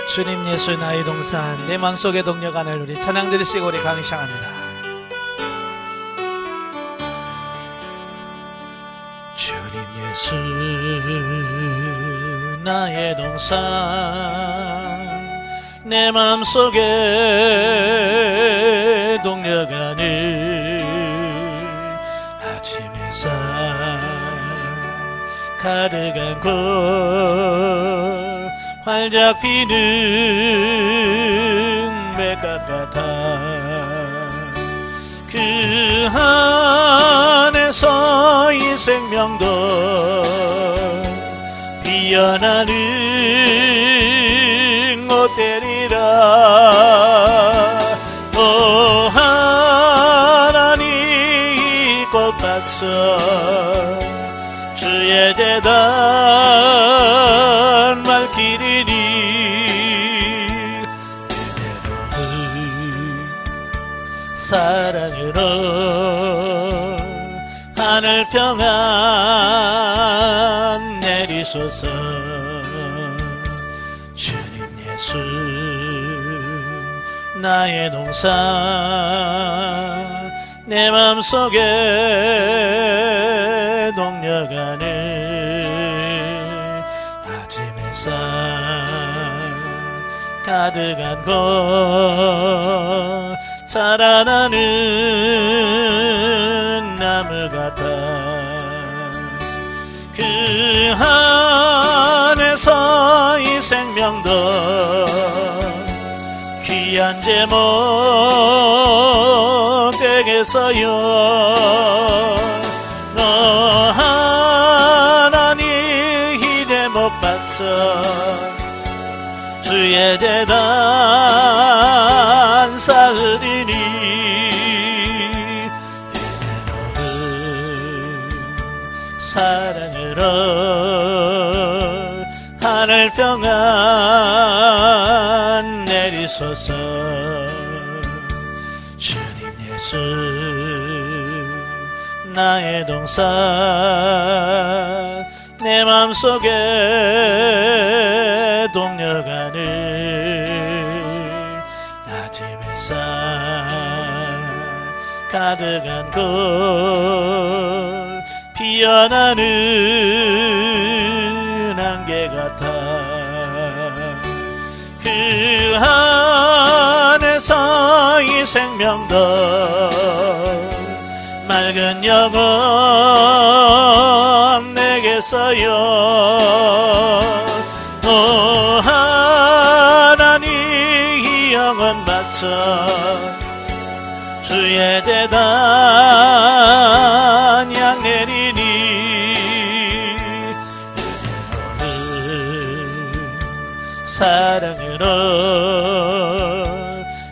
주님 예수 나의 동산 내 마음속에 동력하는 우리 찬양 들으시고 우리 강의 시작합니다. 주님 예수 나의 동산 내 마음속에 동력하는 아침 햇살 가득한 곳 활짝 피는 백합 같아 그 안에서 이 생명도 피어나는 것 되리라. 오 하나님 이 꽃밭서 주의 재단 밝히리니 사랑으로 하늘 평안 내리소서. 주님 예수 나의 동산 내 마음속에 동력하는 아침 햇살 가득한 곳 자라나는 나무 같아 그 안에서 이 생명도 귀한 제목 되겠어요. 너 하나님 이 제목 받쳐 주의 재단 쌓으리니 사랑으로 하늘 평안 내리소서. 주님 예수 나의 동산 내 마음속에 동력하는 아침 햇살 가득한 곳 피어나는 안개 같아 그 안에서 이 생명도 맑은 영혼 내게서요. 오 하나님 이 영혼 바쳐 주의 재단 향내리니 사랑으로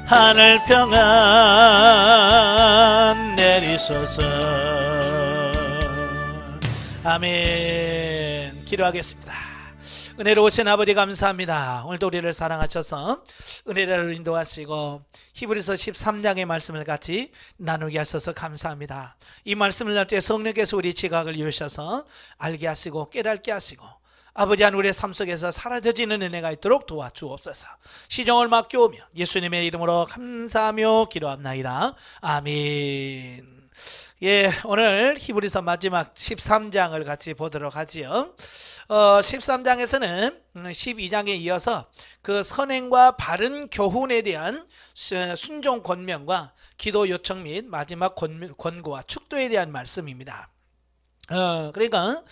하늘 평안 내리소서. 아멘. 기도하겠습니다. 은혜로우신 아버지 감사합니다. 오늘도 우리를 사랑하셔서 은혜를 인도하시고 히브리서 13장의 말씀을 같이 나누게 하셔서 감사합니다. 이 말씀을 날 때 성령께서 우리 지각을 여셔서 알게 하시고 깨닫게 하시고 아버지 한 우리의 삶 속에서 사라져지는 은혜가 있도록 도와주옵소서. 시종을 맡겨오며 예수님의 이름으로 감사하며 기도합나이다. 아멘. 예, 오늘 히브리서 마지막 13장을 같이 보도록 하지요. 13장에서는 12장에 이어서 그 선행과 바른 교훈에 대한 순종 권면과 기도 요청 및 마지막 권고와 축도에 대한 말씀입니다. 그러니까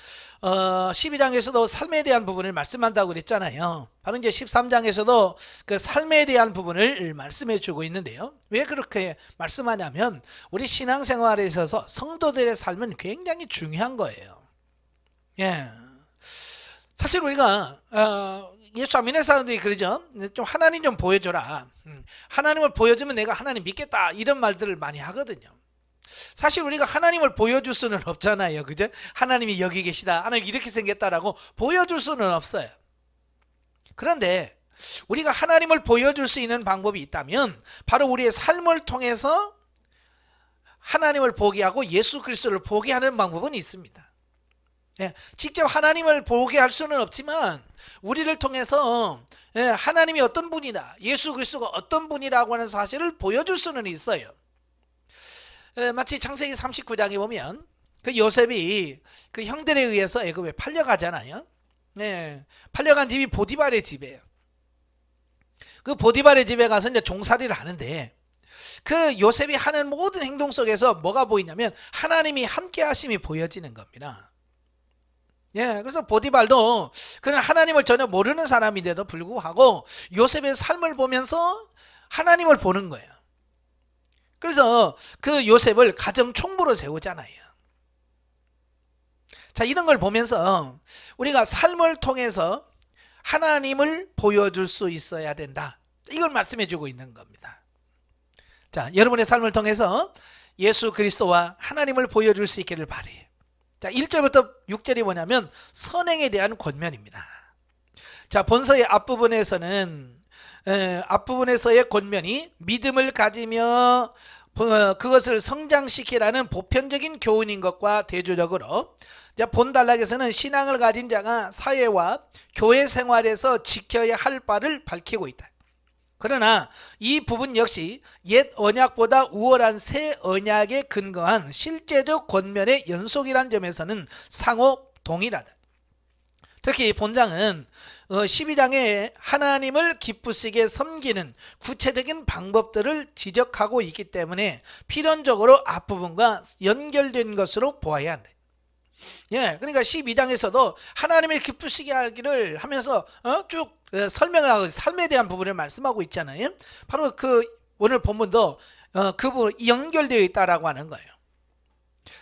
12장에서도 삶에 대한 부분을 말씀한다고 그랬잖아요. 바로 이제 13장에서도 그 삶에 대한 부분을 말씀해 주고 있는데요. 왜 그렇게 말씀하냐면 우리 신앙생활에 있어서 성도들의 삶은 굉장히 중요한 거예요. 예. 사실 우리가 예수 안 믿는 사람들이 그러죠. 좀 하나님 좀 보여줘라. 하나님을 보여주면 내가 하나님 믿겠다. 이런 말들을 많이 하거든요. 사실 우리가 하나님을 보여줄 수는 없잖아요. 그죠? 하나님이 여기 계시다. 하나님 이렇게 생겼다라고 보여줄 수는 없어요. 그런데 우리가 하나님을 보여줄 수 있는 방법이 있다면 바로 우리의 삶을 통해서 하나님을 보게 하고 예수 그리스도를 보게 하는 방법은 있습니다. 예, 직접 하나님을 보게 할 수는 없지만 우리를 통해서 하나님이 어떤 분이다, 예수 그리스도가 어떤 분이라고 하는 사실을 보여줄 수는 있어요. 마치 창세기 39장에 보면 그 요셉이 그 형들에 의해서 애굽에 팔려가잖아요. 팔려간 집이 보디발의 집이에요. 그 보디발의 집에 가서 이제 종살이를 하는데 그 요셉이 하는 모든 행동 속에서 뭐가 보이냐면 하나님이 함께 하심이 보여지는 겁니다. 그래서 보디발도 그는 하나님을 전혀 모르는 사람인데도 불구하고 요셉의 삶을 보면서 하나님을 보는 거예요. 그래서 그 요셉을 가정 총무로 세우잖아요. 자, 이런 걸 보면서 우리가 삶을 통해서 하나님을 보여줄 수 있어야 된다, 이걸 말씀해 주고 있는 겁니다. 자, 여러분의 삶을 통해서 예수 그리스도와 하나님을 보여줄 수 있기를 바래요. 자, 1절부터 6절이 뭐냐면 선행에 대한 권면입니다. 자, 본서의 앞부분에서는 앞부분에서의 권면이 믿음을 가지며 그것을 성장시키라는 보편적인 교훈인 것과 대조적으로 본단락에서는 신앙을 가진 자가 사회와 교회 생활에서 지켜야 할 바를 밝히고 있다. 그러나 이 부분 역시 옛 언약보다 우월한 새 언약에 근거한 실제적 권면의 연속이란 점에서는 상호 동일하다. 특히 본장은 12장에 하나님을 기쁘시게 섬기는 구체적인 방법들을 지적하고 있기 때문에 필연적으로 앞부분과 연결된 것으로 보아야 한다. 그러니까 12장에서도 하나님을 기쁘시게 하기를 하면서 쭉 설명을 하고 삶에 대한 부분을 말씀하고 있잖아요. 바로 그 오늘 본문도 그 부분이 연결되어 있다라고 하는 거예요.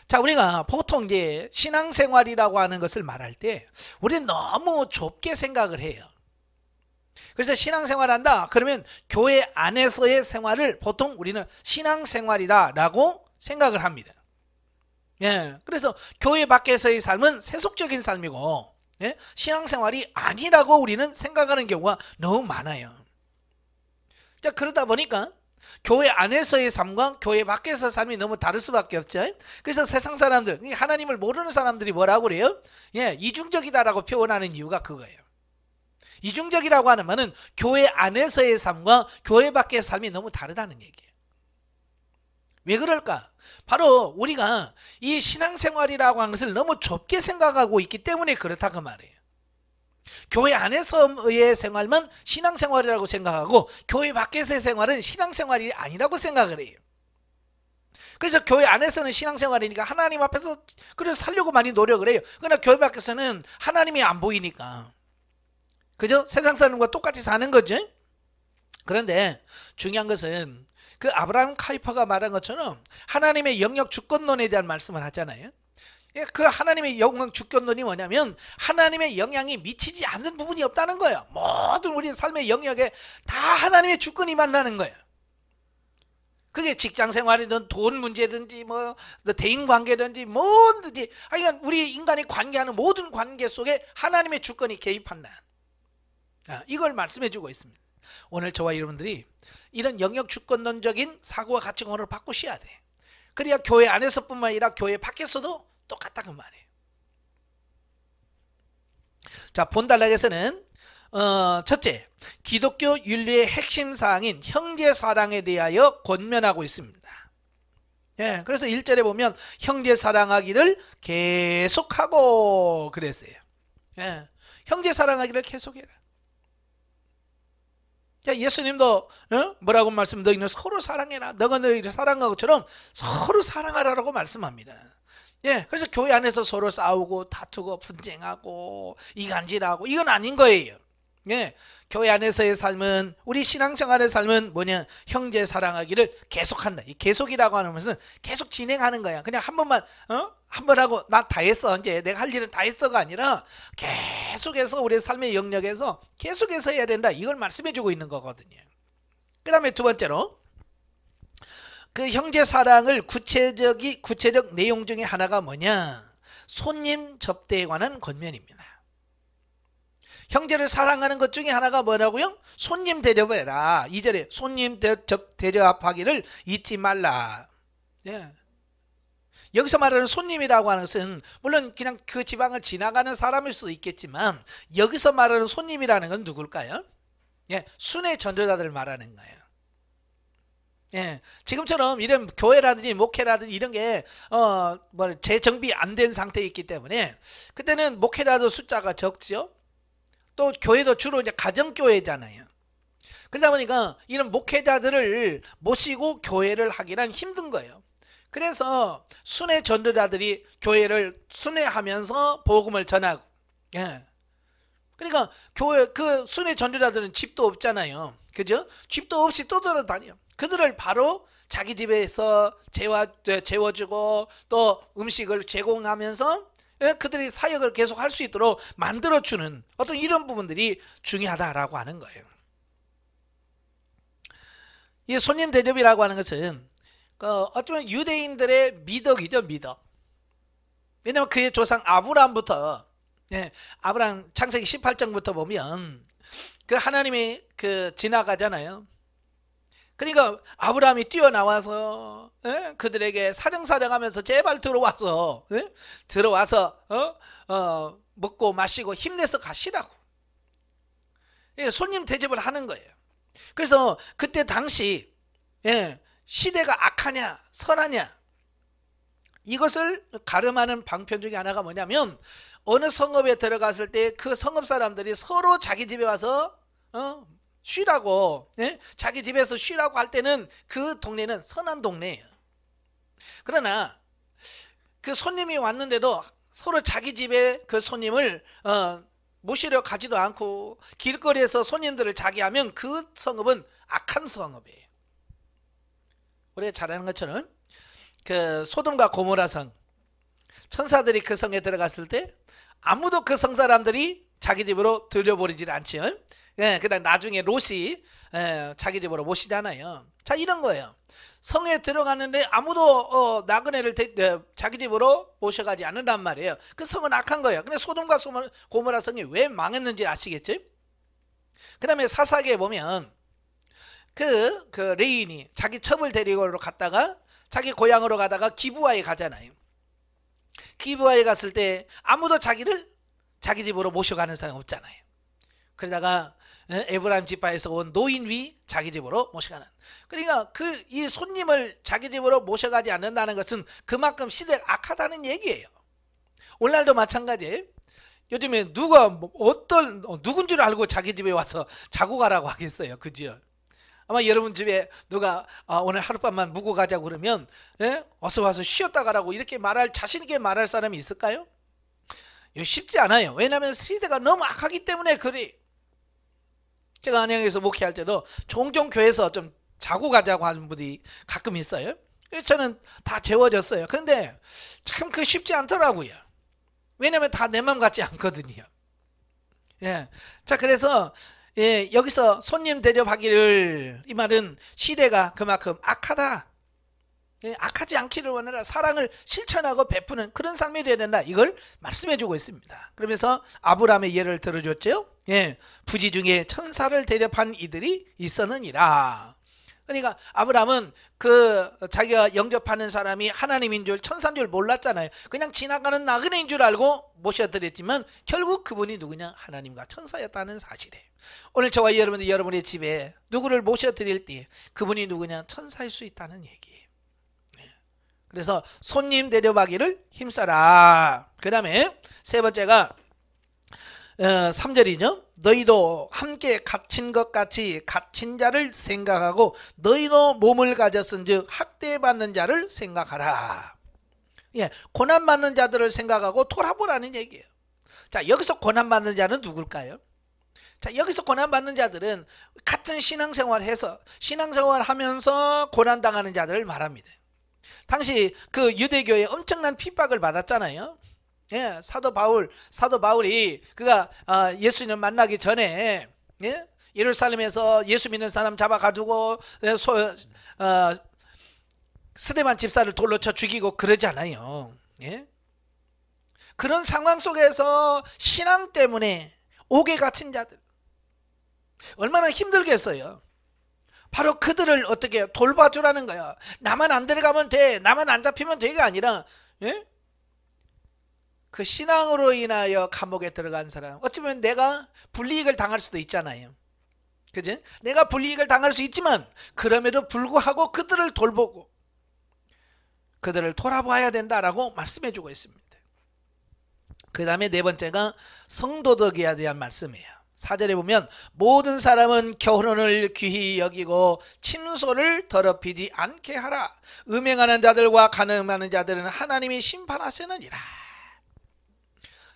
자, 우리가 보통 이제 신앙생활이라고 하는 것을 말할 때 우리는 너무 좁게 생각을 해요. 그래서 신앙생활 한다 그러면 교회 안에서의 생활을 보통 우리는 신앙생활이다 라고 생각을 합니다. 그래서 교회 밖에서의 삶은 세속적인 삶이고 신앙생활이 아니라고 우리는 생각하는 경우가 너무 많아요. 자, 그러다 보니까 교회 안에서의 삶과 교회 밖에서의 삶이 너무 다를 수밖에 없죠. 그래서 세상 사람들, 하나님을 모르는 사람들이 뭐라고 그래요? 이중적이다라고 표현하는 이유가 그거예요. 이중적이라고 하는 말은 교회 안에서의 삶과 교회 밖의 삶이 너무 다르다는 얘기예요. 왜 그럴까? 바로 우리가 이 신앙생활이라고 하는 것을 너무 좁게 생각하고 있기 때문에 그렇다고 말해요. 교회 안에서의 생활만 신앙생활이라고 생각하고 교회 밖에서의 생활은 신앙생활이 아니라고 생각을 해요. 그래서 교회 안에서는 신앙생활이니까 하나님 앞에서 그래서 살려고 많이 노력을 해요. 그러나 교회 밖에서는 하나님이 안 보이니까 그죠? 세상 사람과 똑같이 사는 거죠. 그런데 중요한 것은 그 아브라함 카이퍼가 말한 것처럼 하나님의 영역 주권론에 대한 말씀을 하잖아요. 그 하나님의 영역 주권론이 뭐냐면 하나님의 영향이 미치지 않는 부분이 없다는 거예요. 모든 우리 삶의 영역에 다 하나님의 주권이 만나는 거예요. 그게 직장생활이든 돈 문제든지 뭐 대인관계든지 뭐든지 하여간 우리 인간이 관계하는 모든 관계 속에 하나님의 주권이 개입한다. 이걸 말씀해 주고 있습니다. 오늘 저와 여러분들이 이런 영역 주권론적인 사고와 가치관으로 바꾸셔야 돼. 그래야 교회 안에서뿐만 아니라 교회 밖에서도 똑같다 그 말이에요. 자, 본단락에서는 첫째, 기독교 윤리의 핵심 사항인 형제 사랑에 대하여 권면하고 있습니다. 그래서 1절에 보면 형제 사랑하기를 계속하고 그랬어요. 형제 사랑하기를 계속해라. 예수님도 뭐라고 말씀? 너희는 서로 사랑해라. 너가 너희를 사랑한 것처럼 서로 사랑하라고 말씀합니다. 그래서 교회 안에서 서로 싸우고 다투고 분쟁하고 이간질하고 이건 아닌 거예요. 교회 안에서의 삶은, 우리 신앙생활의 삶은 뭐냐? 형제 사랑하기를 계속한다. 이 계속이라고 하는 것은 계속 진행하는 거야. 그냥 한 번만 한 번 하고 나 다 했어, 이제 내가 할 일은 다 했어가 아니라 계속해서 우리 삶의 영역에서 계속해서 해야 된다, 이걸 말씀해 주고 있는 거거든요. 그 다음에 두 번째로 그 형제 사랑을 구체적 내용 중에 하나가 뭐냐? 손님 접대에 관한 권면입니다. 형제를 사랑하는 것 중에 하나가 뭐라고요? 손님 대접을 해라. 2절에 손님 대접하기를 잊지 말라. 여기서 말하는 손님이라고 하는 것은 물론 그냥 그 지방을 지나가는 사람일 수도 있겠지만, 여기서 말하는 손님이라는 건 누굴까요? 예, 순회 전도자들을 말하는 거예요. 예, 지금처럼 이런 교회라든지 목회라든지 이런 게 재정비 안 된 상태에 있기 때문에, 그때는 목회라도 숫자가 적죠. 또 교회도 주로 이제 가정교회잖아요. 그러다 보니까 이런 목회자들을 모시고 교회를 하기란 힘든 거예요. 그래서 순회 전도자들이 교회를 순회하면서 복음을 전하고, 예. 그러니까 교회 그 순회 전도자들은 집도 없잖아요. 그죠? 집도 없이 떠돌아다녀. 그들을 바로 자기 집에서 재워주고 또 음식을 제공하면서, 예, 그들이 사역을 계속 할 수 있도록 만들어주는 어떤 이런 부분들이 중요하다라고 하는 거예요. 이 손님 대접이라고 하는 것은 어쩌면 유대인들의 미덕이죠, 미덕. 왜냐하면 그의 조상 아브라함부터, 예, 아브라함 창세기 18장부터 보면 그 하나님이 지나가잖아요. 그러니까 아브라함이 뛰어나와서, 예? 그들에게 사정사정하면서 제발 들어와서, 예? 들어와서 먹고 마시고 힘내서 가시라고, 예, 손님 대접을 하는 거예요. 그래서 그때 당시, 예, 시대가 악하냐 선하냐 이것을 가름하는 방편 중에 하나가 뭐냐면, 어느 성읍에 들어갔을 때 그 성읍 사람들이 서로 자기 집에 와서 쉬라고, 예? 자기 집에서 쉬라고 할 때는 그 동네는 선한 동네예요. 그러나 그 손님이 왔는데도 서로 자기 집에 그 손님을 모시려 가지도 않고 길거리에서 손님들을 자기하면 그 성읍은 악한 성읍이에요. 우리가 잘 아는 것처럼 그 소돔과 고모라 성, 천사들이 그 성에 들어갔을 때 아무도 그 성 사람들이 자기 집으로 들여보내질 않죠. 예, 그다음 나중에 롯이, 예, 자기 집으로 모시잖아요. 자, 이런 거예요. 성에 들어갔는데 아무도 나그네를 자기 집으로 모셔가지 않는단 말이에요. 그 성은 악한 거예요. 근데 소돔과 고모라 성이 왜 망했는지 아시겠죠? 그 다음에 사사기에 보면 그 레인이 자기 첩을 데리고 갔다가 자기 고향으로 가다가 기브아에 가잖아요. 기브아에 갔을 때 아무도 자기를 자기 집으로 모셔가는 사람 없잖아요. 그러다가 에브라임 지파에서 온 노인이 자기 집으로 모셔가는, 그러니까 이 손님을 자기 집으로 모셔가지 않는다는 것은 그만큼 시대가 악하다는 얘기예요. 오늘날도 마찬가지예요. 요즘에 누가 누군 줄 알고 자기 집에 와서 자고 가라고 하겠어요, 그죠? 아마 여러분 집에 누가 오늘 하룻밤만 묵고 가자고 그러면, 예? 어서 와서 쉬었다 가라고 이렇게 자신 있게 말할 사람이 있을까요? 이거 쉽지 않아요. 왜냐하면 시대가 너무 악하기 때문에 그래. 제가 안양에서 목회할 때도 종종 교회에서 좀 자고 가자고 하는 분이 가끔 있어요. 저는 다 재워졌어요. 그런데 참 쉽지 않더라고요. 왜냐하면 다 내 맘 같지 않거든요. 예. 자, 그래서, 예, 여기서 손님 대접하기를, 이 말은 시대가 그만큼 악하다, 예, 악하지 않기를 원하라, 사랑을 실천하고 베푸는 그런 삶이 되어야 된다, 이걸 말씀해주고 있습니다. 그러면서 아브라함의 예를 들어줬죠. 예, 부지 중에 천사를 대접한 이들이 있었느니라. 그러니까 아브라함은 자기가 영접하는 사람이 하나님인 줄, 천사인 줄 몰랐잖아요. 그냥 지나가는 나그네인 줄 알고 모셔드렸지만 결국 그분이 누구냐? 하나님과 천사였다는 사실이에요. 오늘 저와 여러분의 집에 누구를 모셔드릴 때 그분이 누구냐? 천사일 수 있다는 얘기예요. 그래서 손님 대접하기를 힘써라. 그 다음에 세 번째가 3절이죠. 너희도 함께 갇힌 것 같이 갇힌 자를 생각하고 너희도 몸을 가졌은즉 학대받는 자를 생각하라. 예, 고난받는 자들을 생각하고 돌아보라는 얘기예요. 자, 여기서 고난받는 자는 누굴까요? 자, 여기서 고난받는 자들은 같은 신앙생활 하면서 고난당하는 자들을 말합니다. 당시 그 유대교에 엄청난 핍박을 받았잖아요. 예, 사도 바울이 그가 예수님을 만나기 전에, 예? 예루살렘에서 예수 믿는 사람 잡아가지고 스데반 집사를 돌로 쳐 죽이고 그러잖아요. 예? 그런 상황 속에서 신앙 때문에 옥에 갇힌 자들 얼마나 힘들겠어요. 바로 그들을 어떻게 돌봐주라는 거야. 나만 안 들어가면 돼, 나만 안 잡히면 돼가 아니라, 예? 그 신앙으로 인하여 감옥에 들어간 사람, 어쩌면 내가 불이익을 당할 수도 있잖아요. 그지? 내가 불이익을 당할 수 있지만 그럼에도 불구하고 그들을 돌보고 그들을 돌아봐야 된다라고 말씀해 주고 있습니다. 그 다음에 네 번째가 성도덕에 대한 말씀이에요. 4절에 보면 모든 사람은 결혼을 귀히 여기고 침소를 더럽히지 않게 하라. 음행하는 자들과 간음하는 자들은 하나님이 심판하시느니라.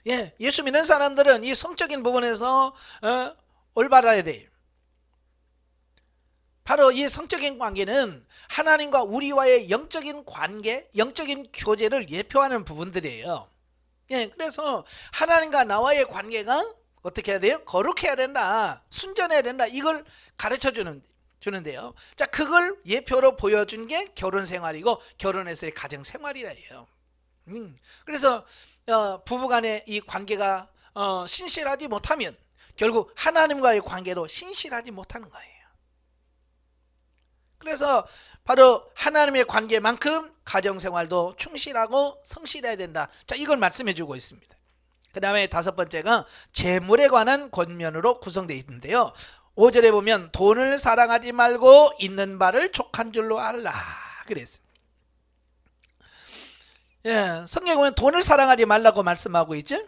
예, 예수 믿는 사람들은 이 성적인 부분에서 올바라야 돼요. 바로 이 성적인 관계는 하나님과 우리와의 영적인 관계, 영적인 교제를 예표하는 부분들이에요. 예, 그래서 하나님과 나와의 관계가 어떻게 해야 돼요? 거룩해야 된다, 순전해야 된다, 이걸 가르쳐 주는데요. 자, 그걸 예표로 보여준 게 결혼 생활이고 결혼에서의 가정 생활이래요. 그래서 부부간의 이 관계가 신실하지 못하면 결국 하나님과의 관계도 신실하지 못하는 거예요. 그래서 바로 하나님의 관계만큼 가정생활도 충실하고 성실해야 된다. 자, 이걸 말씀해 주고 있습니다. 그 다음에 다섯 번째가 재물에 관한 권면으로 구성되어 있는데요. 5절에 보면 돈을 사랑하지 말고 있는 바를 족한 줄로 알라 그랬습니다. 예, 성경에 보면 돈을 사랑하지 말라고 말씀하고 있죠.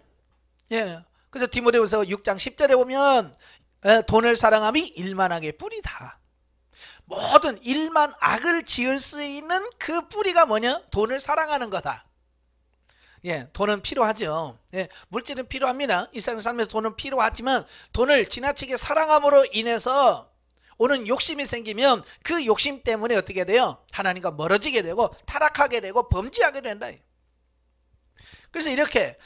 예, 그래서 디모데후서 6장 10절에 보면 돈을 사랑함이 일만하게 뿌리다. 모든 일만 악을 지을 수 있는 그 뿌리가 뭐냐? 돈을 사랑하는 거다. 예, 돈은 필요하죠. 예, 물질은 필요합니다. 이 세상 삶에서 돈은 필요하지만 돈을 지나치게 사랑함으로 인해서 오는 욕심이 생기면 그 욕심 때문에 어떻게 돼요? 하나님과 멀어지게 되고 타락하게 되고 범죄하게 된다. 그래서 이렇게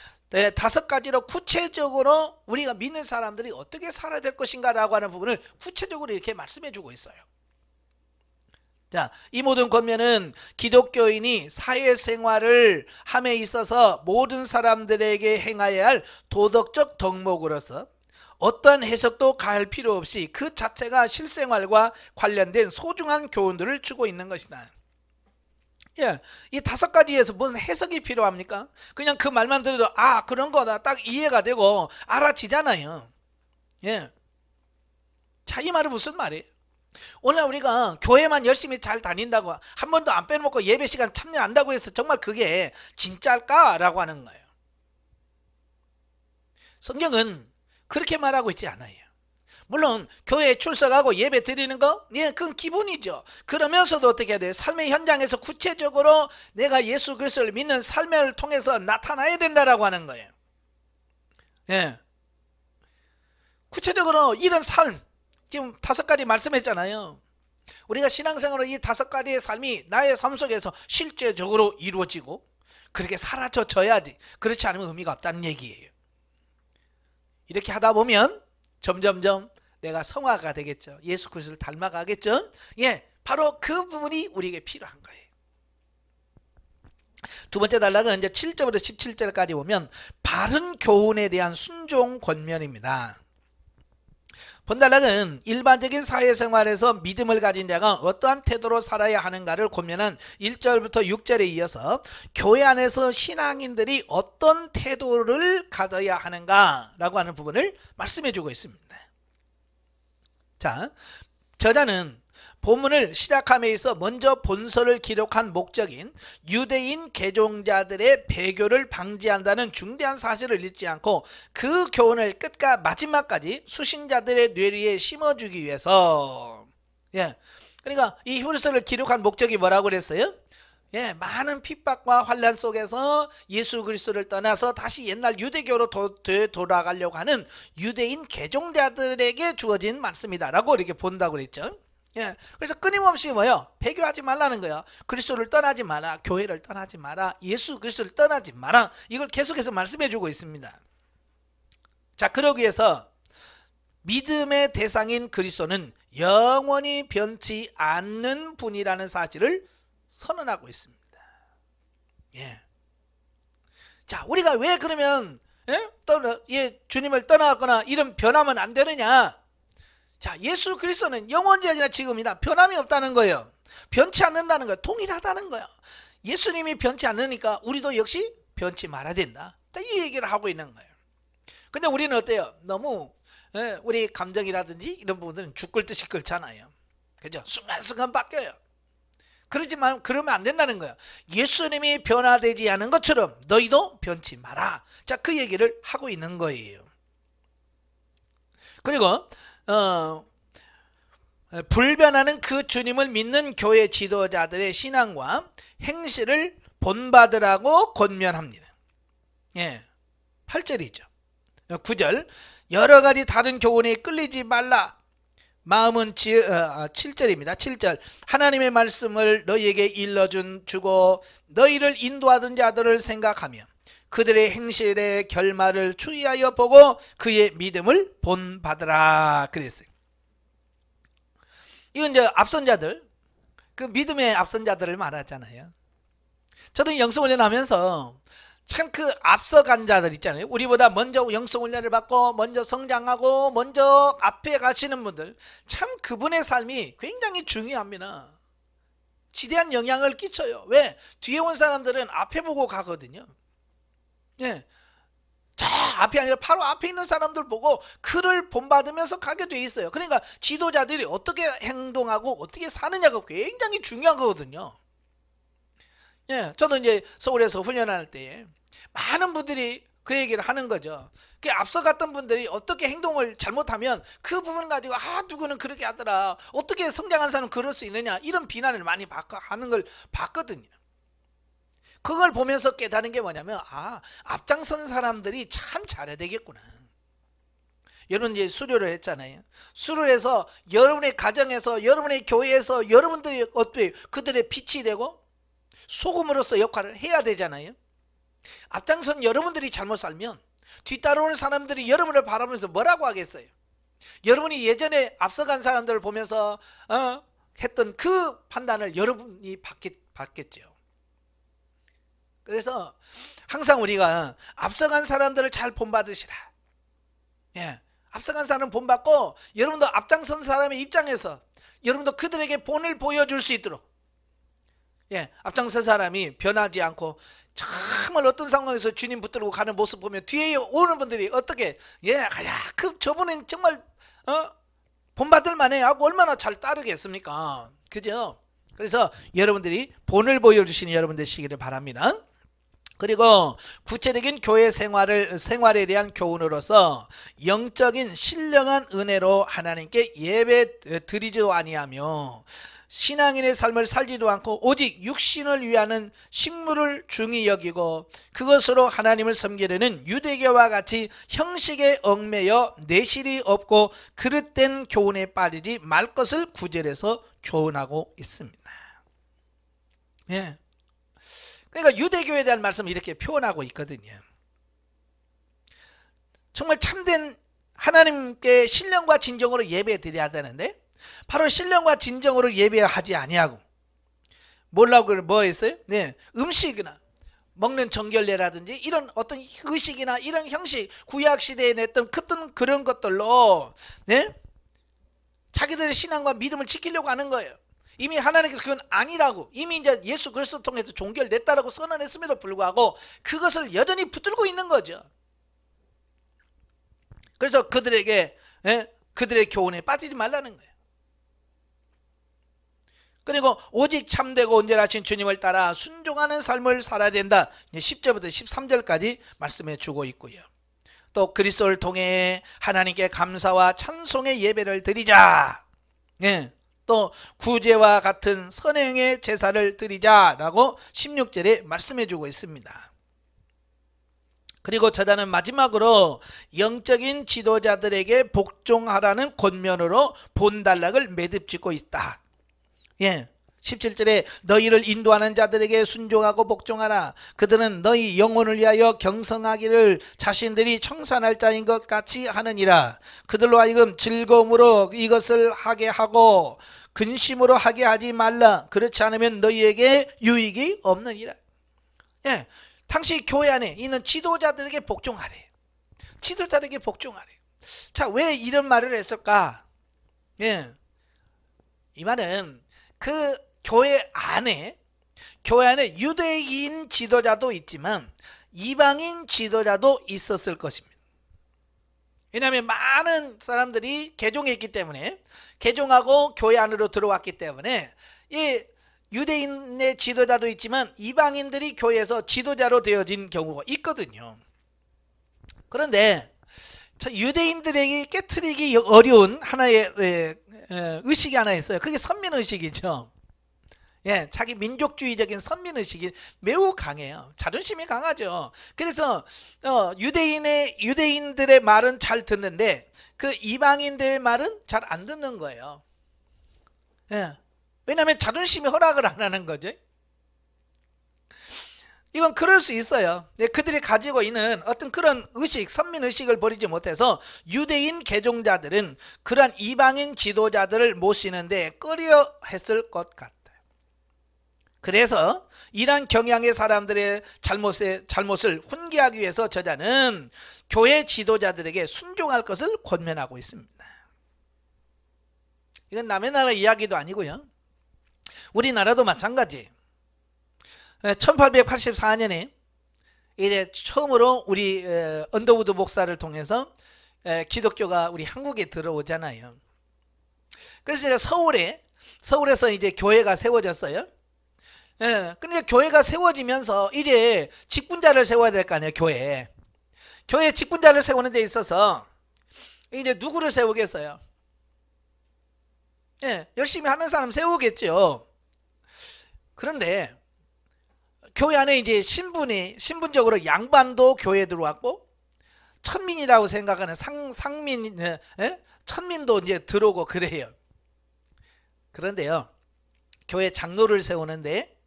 다섯 가지로 구체적으로 우리가 믿는 사람들이 어떻게 살아야 될 것인가 라고 하는 부분을 구체적으로 이렇게 말씀해 주고 있어요. 자, 이 모든 권면은 기독교인이 사회생활을 함에 있어서 모든 사람들에게 행해야 할 도덕적 덕목으로서 어떠한 해석도 가할 필요 없이 그 자체가 실생활과 관련된 소중한 교훈들을 주고 있는 것이다. 예, 이 다섯 가지에서 무슨 해석이 필요합니까? 그냥 그 말만 들어도 아, 그런 거다 딱 이해가 되고 알아지잖아요. 예, 자, 이 말은 무슨 말이에요? 오늘 우리가 교회만 열심히 잘 다닌다고 한 번도 안 빼먹고 예배 시간 참여한다고 해서 정말 그게 진짜일까? 라고 하는 거예요. 성경은 그렇게 말하고 있지 않아요. 물론 교회에 출석하고 예배 드리는 거, 예, 그건 기본이죠. 그러면서도 어떻게 해야 돼요? 삶의 현장에서 구체적으로 내가 예수 그리스도를 믿는 삶을 통해서 나타나야 된다라고 하는 거예요. 예, 구체적으로 이런 삶, 지금 다섯 가지 말씀했잖아요. 우리가 신앙생활로 이 다섯 가지의 삶이 나의 삶 속에서 실제적으로 이루어지고 그렇게 사라져야지. 그렇지 않으면 의미가 없다는 얘기예요. 이렇게 하다 보면 점점점 내가 성화가 되겠죠. 예수 그리스도를 닮아가겠죠. 예, 바로 그 부분이 우리에게 필요한 거예요. 두 번째 단락은 이제 7절부터 17절까지 보면 바른 교훈에 대한 순종 권면입니다. 본단락은 일반적인 사회생활에서 믿음을 가진 자가 어떠한 태도로 살아야 하는가를 권면한 1절부터 6절에 이어서 교회 안에서 신앙인들이 어떤 태도를 가져야 하는가라고 하는 부분을 말씀해 주고 있습니다. 자, 저자는 본문을 시작함에 있어 먼저 본서를 기록한 목적인 유대인 개종자들의 배교를 방지한다는 중대한 사실을 잊지 않고 그 교훈을 끝과 마지막까지 수신자들의 뇌리에 심어주기 위해서, 예, 그러니까 이 히브리서를 기록한 목적이 뭐라고 그랬어요? 예, 많은 핍박과 환난 속에서 예수 그리스도를 떠나서 다시 옛날 유대교로 돌아가려고 하는 유대인 개종자들에게 주어진 말씀이다라고 이렇게 본다고 그랬죠. 예, 그래서 끊임없이 뭐요? 배교하지 말라는 거예요. 그리스도를 떠나지 마라, 교회를 떠나지 마라, 예수 그리스도를 떠나지 마라. 이걸 계속해서 말씀해 주고 있습니다. 자, 그러기 위해서 믿음의 대상인 그리스도는 영원히 변치 않는 분이라는 사실을 선언하고 있습니다. 예. 자, 우리가 왜 그러면 주님을 떠나거나 이런 변하면 안 되느냐? 자, 예수 그리스도는 영원전이나 지금이나 변함이 없다는 거예요. 변치 않는다는 거예요. 동일하다는 거예요. 예수님이 변치 않으니까 우리도 역시 변치 말아야 된다. 이 얘기를 하고 있는 거예요. 근데 우리는 어때요? 너무 우리 감정이라든지 이런 부분들은 죽을 듯이 끓잖아요. 그죠? 순간순간 바뀌어요. 그러지만 그러면 안 된다는 거예요. 예수님이 변화되지 않은 것처럼 너희도 변치 마라. 자, 그 얘기를 하고 있는 거예요. 그리고 불변하는 그 주님을 믿는 교회 지도자들의 신앙과 행실을 본받으라고 권면합니다. 예, 8절이죠. 9절, 여러 가지 다른 교훈에 끌리지 말라. 마음은 7절입니다. 7절, 하나님의 말씀을 너희에게 일러주고 너희를 인도하던 자들을 생각하며 그들의 행실의 결말을 추이하여 보고 그의 믿음을 본받으라 그랬어요. 이건 이제 앞선자들, 그 믿음의 앞선자들을 말하잖아요. 저도 영성훈련 하면서 참 그 앞서간 자들 있잖아요. 우리보다 먼저 영성훈련을 받고 먼저 성장하고 먼저 앞에 가시는 분들, 참 그분의 삶이 굉장히 중요합니다. 지대한 영향을 끼쳐요. 왜? 뒤에 온 사람들은 앞에 보고 가거든요. 예. 저 앞이 아니라 바로 앞에 있는 사람들 보고 그를 본받으면서 가게 돼 있어요. 그러니까 지도자들이 어떻게 행동하고 어떻게 사느냐가 굉장히 중요한 거거든요. 예, 저는 이제 서울에서 훈련할 때 많은 분들이 그 얘기를 하는 거죠. 그 앞서갔던 분들이 어떻게 행동을 잘못하면 그 부분 가지고 누구는 그렇게 하더라, 어떻게 성장한 사람은 그럴 수 있느냐, 이런 비난을 많이 하는 걸 봤거든요. 그걸 보면서 깨달은 게 뭐냐면, 앞장선 사람들이 참 잘해야 되겠구나. 여러분 이제 수료를 했잖아요. 수료를 해서 여러분의 가정에서, 여러분의 교회에서 여러분들이 어떻게 그들의 빛이 되고 소금으로서 역할을 해야 되잖아요. 앞장선 여러분들이 잘못 살면 뒤따라오는 사람들이 여러분을 바라보면서 뭐라고 하겠어요? 여러분이 예전에 앞서간 사람들을 보면서 했던 그 판단을 여러분이 받겠죠. 그래서 항상 우리가 앞서간 사람들을 잘 본받으시라. 예, 앞서간 사람 본받고 여러분도 앞장선 사람의 입장에서 여러분도 그들에게 본을 보여줄 수 있도록, 예, 앞장선 사람이 변하지 않고 정말 어떤 상황에서 주님 붙들고 가는 모습 보면 뒤에 오는 분들이 어떻게, 저분은 정말 본받을 만해 하고 얼마나 잘 따르겠습니까? 그죠? 그래서 여러분들이 본을 보여주시는 여러분 되시기를 바랍니다. 그리고 구체적인 교회 생활에 대한 교훈으로서 영적인 신령한 은혜로 하나님께 예배 드리지도 아니하며 신앙인의 삶을 살지도 않고 오직 육신을 위하는 식물을 중히 여기고 그것으로 하나님을 섬기려는 유대교와 같이 형식에 얽매여 내실이 없고 그릇된 교훈에 빠지지 말 것을 9절에서 교훈하고 있습니다. 예. 그러니까 유대교에 대한 말씀을 이렇게 표현하고 있거든요. 정말 참된 하나님께 신령과 진정으로 예배 드려야 되는데 바로 신령과 진정으로 예배하지 아니하고 뭐 했어요? 네, 음식이나 먹는 정결례라든지 이런 어떤 의식이나 이런 형식, 구약시대에 냈던 그런 것들로, 네, 자기들의 신앙과 믿음을 지키려고 하는 거예요. 이미 하나님께서 그건 아니라고 이미 이제 예수 그리스도 통해서 종결됐다라고 선언했음에도 불구하고 그것을 여전히 붙들고 있는 거죠. 그래서 그들에게, 그들의 교훈에 빠지지 말라는 거예요. 그리고 오직 참되고 온전하신 주님을 따라 순종하는 삶을 살아야 된다. 10절부터 13절까지 말씀해 주고 있고요. 또 그리스도를 통해 하나님께 감사와 찬송의 예배를 드리자. 또 구제와 같은 선행의 제사를 드리자라고 16절에 말씀해 주고 있습니다. 그리고 저자는 마지막으로 영적인 지도자들에게 복종하라는 권면으로 본단락을 매듭짓고 있다. 17절에 너희를 인도하는 자들에게 순종하고 복종하라. 그들은 너희 영혼을 위하여 경성하기를 자신들이 청산할 자인 것 같이 하느니라. 그들로 하여금 즐거움으로 이것을 하게 하고 근심으로 하게 하지 말라. 그렇지 않으면 너희에게 유익이 없느니라. 당시 교회 안에 있는 지도자들에게 복종하래. 지도자들에게 복종하래. 자, 왜 이런 말을 했을까? 예. 이 말은 그 교회 안에 유대인 지도자도 있지만 이방인 지도자도 있었을 것입니다. 왜냐하면 많은 사람들이 개종했기 때문에, 개종하고 교회 안으로 들어왔기 때문에 이 유대인의 지도자도 있지만 이방인들이 교회에서 지도자로 되어진 경우가 있거든요. 그런데 유대인들에게 깨트리기 어려운 하나의 의식이 하나 있어요. 그게 선민의식이죠. 예, 자기 민족주의적인 선민의식이 매우 강해요. 자존심이 강하죠. 그래서 유대인들의 말은 잘 듣는데 그 이방인들의 말은 잘 안 듣는 거예요. 예, 왜냐하면 자존심이 허락을 안 하는 거죠. 이건 그럴 수 있어요. 그들이 가지고 있는 어떤 그런 의식, 선민의식을 버리지 못해서 유대인 개종자들은 그러한 이방인 지도자들을 모시는데 꺼려 했을 것 같아요. 그래서 이러한 경향의 사람들의 잘못을 훈계하기 위해서 저자는 교회 지도자들에게 순종할 것을 권면하고 있습니다. 이건 남의 나라 이야기도 아니고요. 우리나라도 마찬가지. 1884년에 이래 처음으로 우리 언더우드 목사를 통해서 기독교가 우리 한국에 들어오잖아요. 그래서 이제 서울에서 이제 교회가 세워졌어요. 예, 근데 교회가 세워지면서 이제 직분자를 세워야 될 거 아니에요. 교회 직분자를 세우는 데 있어서 이제 누구를 세우겠어요? 예, 열심히 하는 사람 세우겠죠. 그런데 교회 안에 이제 신분적으로 양반도 교회에 들어왔고 천민이라고 생각하는 상민, 천민도 이제 들어오고 그래요. 그런데요, 교회 장로를 세우는데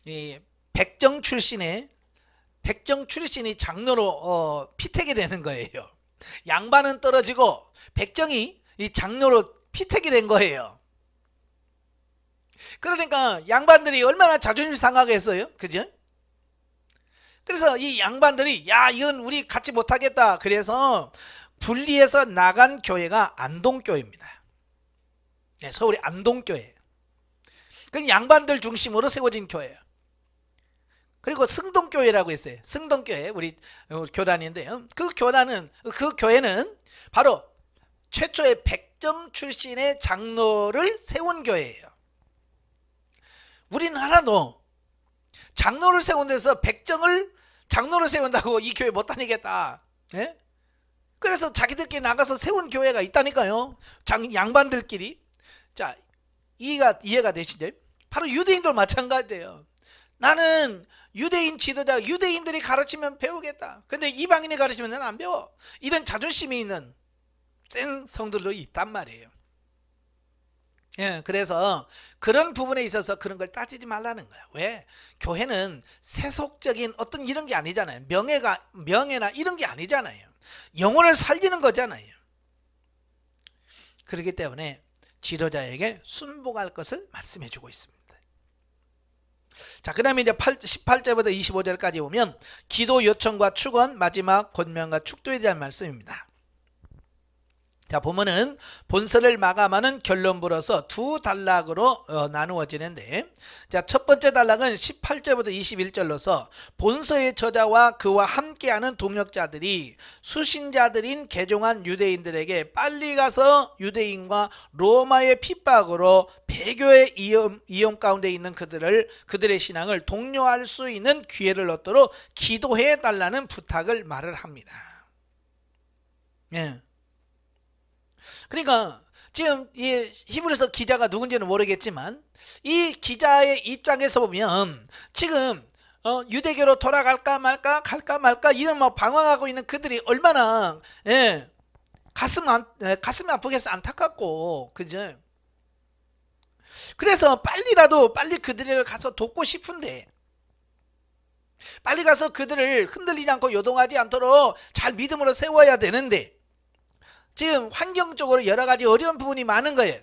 이 백정 출신이 장로로 피택이 되는 거예요. 양반은 떨어지고 백정이 이 장로로 피택이 된 거예요. 그러니까 양반들이 얼마나 자존심 상하겠어요, 그죠? 그래서 이 양반들이 야, 이건 우리 같이 못하겠다. 그래서 분리해서 나간 교회가 안동교회입니다. 네, 서울의 안동교회. 그 양반들 중심으로 세워진 교회예요. 그리고 승동교회라고 있어요. 승동교회 우리 교단인데요. 그 교회는 바로 최초의 백정 출신의 장로를 세운 교회예요. 우리나라도 장로를 세운 데서 백정을 장로를 세운다고 이 교회 못 다니겠다. 예? 그래서 자기들끼리 나가서 세운 교회가 있다니까요. 양반들끼리. 자, 이해가 되시죠? 바로 유대인도 마찬가지예요. 나는 유대인 지도자, 유대인들이 가르치면 배우겠다. 근데 이방인이 가르치면 나는 안 배워. 이런 자존심이 있는 센 성들도 있단 말이에요. 예, 그래서 그런 부분에 있어서 그런 걸 따지지 말라는 거예요. 왜? 교회는 세속적인 어떤 이런 게 아니잖아요. 명예나 이런 게 아니잖아요. 영혼을 살리는 거잖아요. 그렇기 때문에 지도자에게 순복할 것을 말씀해 주고 있습니다. 자, 그 다음에 이제 18절부터 25절까지 보면 기도 요청과 축원, 마지막 권면과 축도에 대한 말씀입니다. 자, 보면은 본서를 마감하는 결론부로서 두 단락으로 나누어지는데, 자, 첫 번째 단락은 18절부터 21절로서 본서의 저자와 그와 함께하는 동역자들이 수신자들인 개종한 유대인들에게 빨리 가서 유대인과 로마의 핍박으로 배교의 위험 가운데 있는 그들의 신앙을 독려할 수 있는 기회를 얻도록 기도해 달라는 부탁을 말을 합니다. 예. 그러니까 지금 이 히브리서 기자가 누군지는 모르겠지만 이 기자의 입장에서 보면 지금 유대교로 돌아갈까 말까 갈까 말까 이런 뭐 방황하고 있는 그들이 얼마나 가슴이 아프겠어. 안타깝고, 그죠? 그래서 빨리 그들을 가서 돕고 싶은데, 빨리 가서 그들을 흔들리지 않고 요동하지 않도록 잘 믿음으로 세워야 되는데, 지금 환경적으로 여러 가지 어려운 부분이 많은 거예요.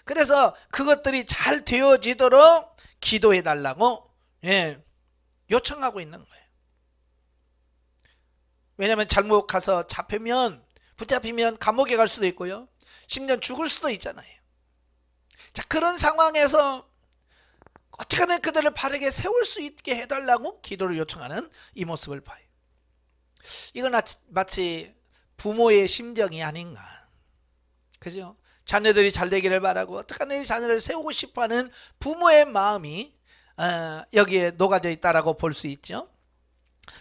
그래서 그것들이 잘 되어지도록 기도해 달라고 요청하고 있는 거예요. 왜냐하면 잘못 가서 붙잡히면 감옥에 갈 수도 있고요. 심지어 죽을 수도 있잖아요. 자, 그런 상황에서 어떻게든 그들을 바르게 세울 수 있게 해달라고 기도를 요청하는 이 모습을 봐요. 이건 마치 부모의 심정이 아닌가. 그죠? 자녀들이 잘 되기를 바라고 어떻게든 자녀를 세우고 싶어하는 부모의 마음이 여기에 녹아져 있다라고 볼 수 있죠.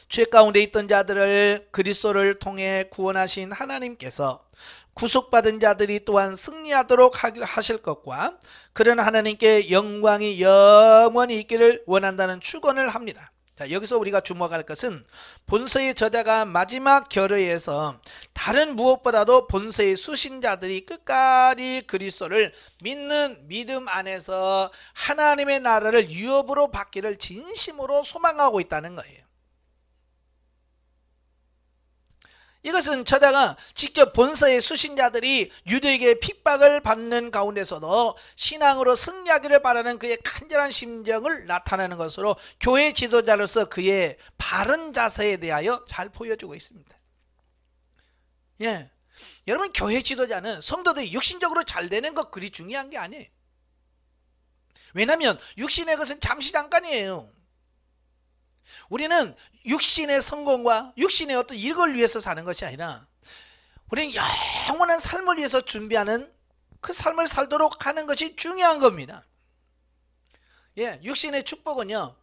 죄 가운데 있던 자들을 그리스도를 통해 구원하신 하나님께서 구속받은 자들이 또한 승리하도록 하실 것과 그런 하나님께 영광이 영원히 있기를 원한다는 축원을 합니다. 자, 여기서 우리가 주목할 것은 본서의 저자가 마지막 결의에서 다른 무엇보다도 본서의 수신자들이 끝까지 그리스도를 믿는 믿음 안에서 하나님의 나라를 유업으로 받기를 진심으로 소망하고 있다는 거예요. 이것은 저자가 직접 본서의 수신자들이 유대에게 핍박을 받는 가운데서도 신앙으로 승리하기를 바라는 그의 간절한 심정을 나타내는 것으로 교회 지도자로서 그의 바른 자세에 대하여 잘 보여주고 있습니다. 예, 여러분, 교회 지도자는 성도들이 육신적으로 잘 되는 것 그리 중요한 게 아니에요. 왜냐하면 육신의 것은 잠시 잠깐이에요. 우리는 육신의 성공과 육신의 어떤 이익을 위해서 사는 것이 아니라 우리는 영원한 삶을 위해서 준비하는 그 삶을 살도록 하는 것이 중요한 겁니다. 예, 육신의 축복은요,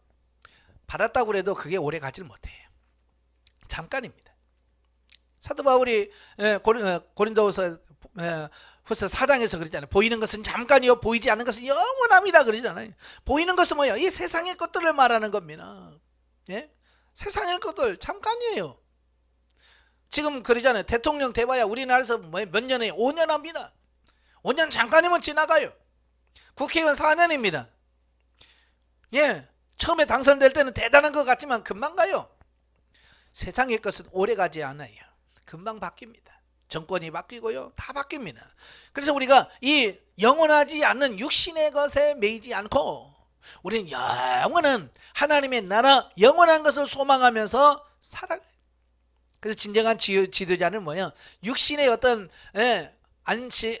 받았다고 해도 그게 오래 가질 못해요. 잠깐입니다. 사도 바울이 고린도후서 4장에서 그러잖아요. 보이는 것은 잠깐이요 보이지 않는 것은 영원합니다 그러잖아요. 보이는 것은 뭐예요? 이 세상의 것들을 말하는 겁니다. 예? 세상의 것들 잠깐이에요. 지금 그러잖아요. 대통령 돼봐야 우리나라에서 몇 년에 5년 합니다. 5년 잠깐이면 지나가요. 국회의원 4년입니다. 예, 처음에 당선될 때는 대단한 것 같지만 금방 가요. 세상의 것은 오래 가지 않아요. 금방 바뀝니다. 정권이 바뀌고요, 다 바뀝니다. 그래서 우리가 이 영원하지 않는 육신의 것에 매이지 않고 우리는 영원한 하나님의 나라, 영원한 것을 소망하면서 살아가요. 그래서 진정한 지도자는 뭐예요? 육신의 어떤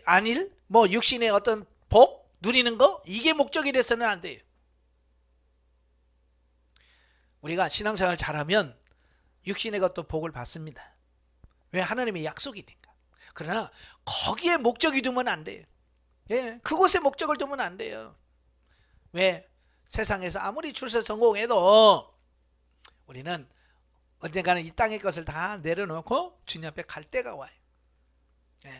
안일, 육신의 어떤 복 누리는 거, 이게 목적이 돼서는 안 돼요. 우리가 신앙생활 잘하면 육신의 것도 복을 받습니다. 왜? 하나님의 약속이니까. 그러나 거기에 목적이 두면 안 돼요. 예, 그곳에 목적을 두면 안 돼요. 왜? 세상에서 아무리 출세 성공해도 우리는 언젠가는 이 땅의 것을 다 내려놓고 주님 앞에 갈 때가 와요. 예.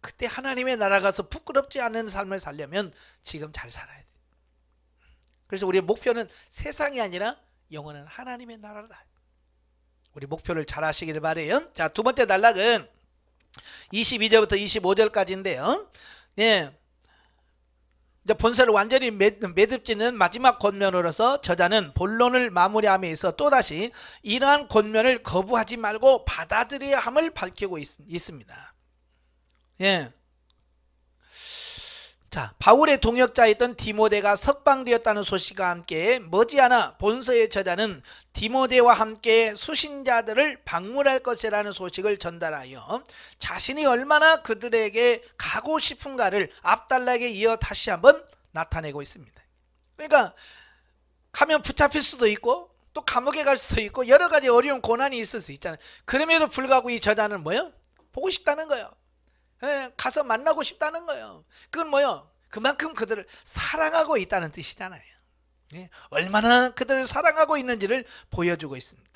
그때 하나님의 나라 가서 부끄럽지 않은 삶을 살려면 지금 잘 살아야 돼요. 그래서 우리의 목표는 세상이 아니라 영원한 하나님의 나라다. 우리 목표를 잘 하시기를 바라요. 자, 두 번째 단락은 22절부터 25절까지인데요. 예. 본서를 완전히 매듭짓는 마지막 권면으로서 저자는 본론을 마무리함에 있어 또다시 이러한 권면을 거부하지 말고 받아들여야 함을 밝히고 있습니다. 예. 자, 바울의 동역자였던 디모데가 석방되었다는 소식과 함께 머지않아 본서의 저자는 디모데와 함께 수신자들을 방문할 것이라는 소식을 전달하여 자신이 얼마나 그들에게 가고 싶은가를 앞달락에 이어 다시 한번 나타내고 있습니다. 그러니까 가면 붙잡힐 수도 있고 또 감옥에 갈 수도 있고 여러 가지 어려운 고난이 있을 수 있잖아요. 그럼에도 불구하고 이 저자는 뭐예요? 보고 싶다는 거예요. 예, 가서 만나고 싶다는 거예요. 그건 뭐예요? 그만큼 그들을 사랑하고 있다는 뜻이잖아요. 예, 얼마나 그들을 사랑하고 있는지를 보여주고 있습니다.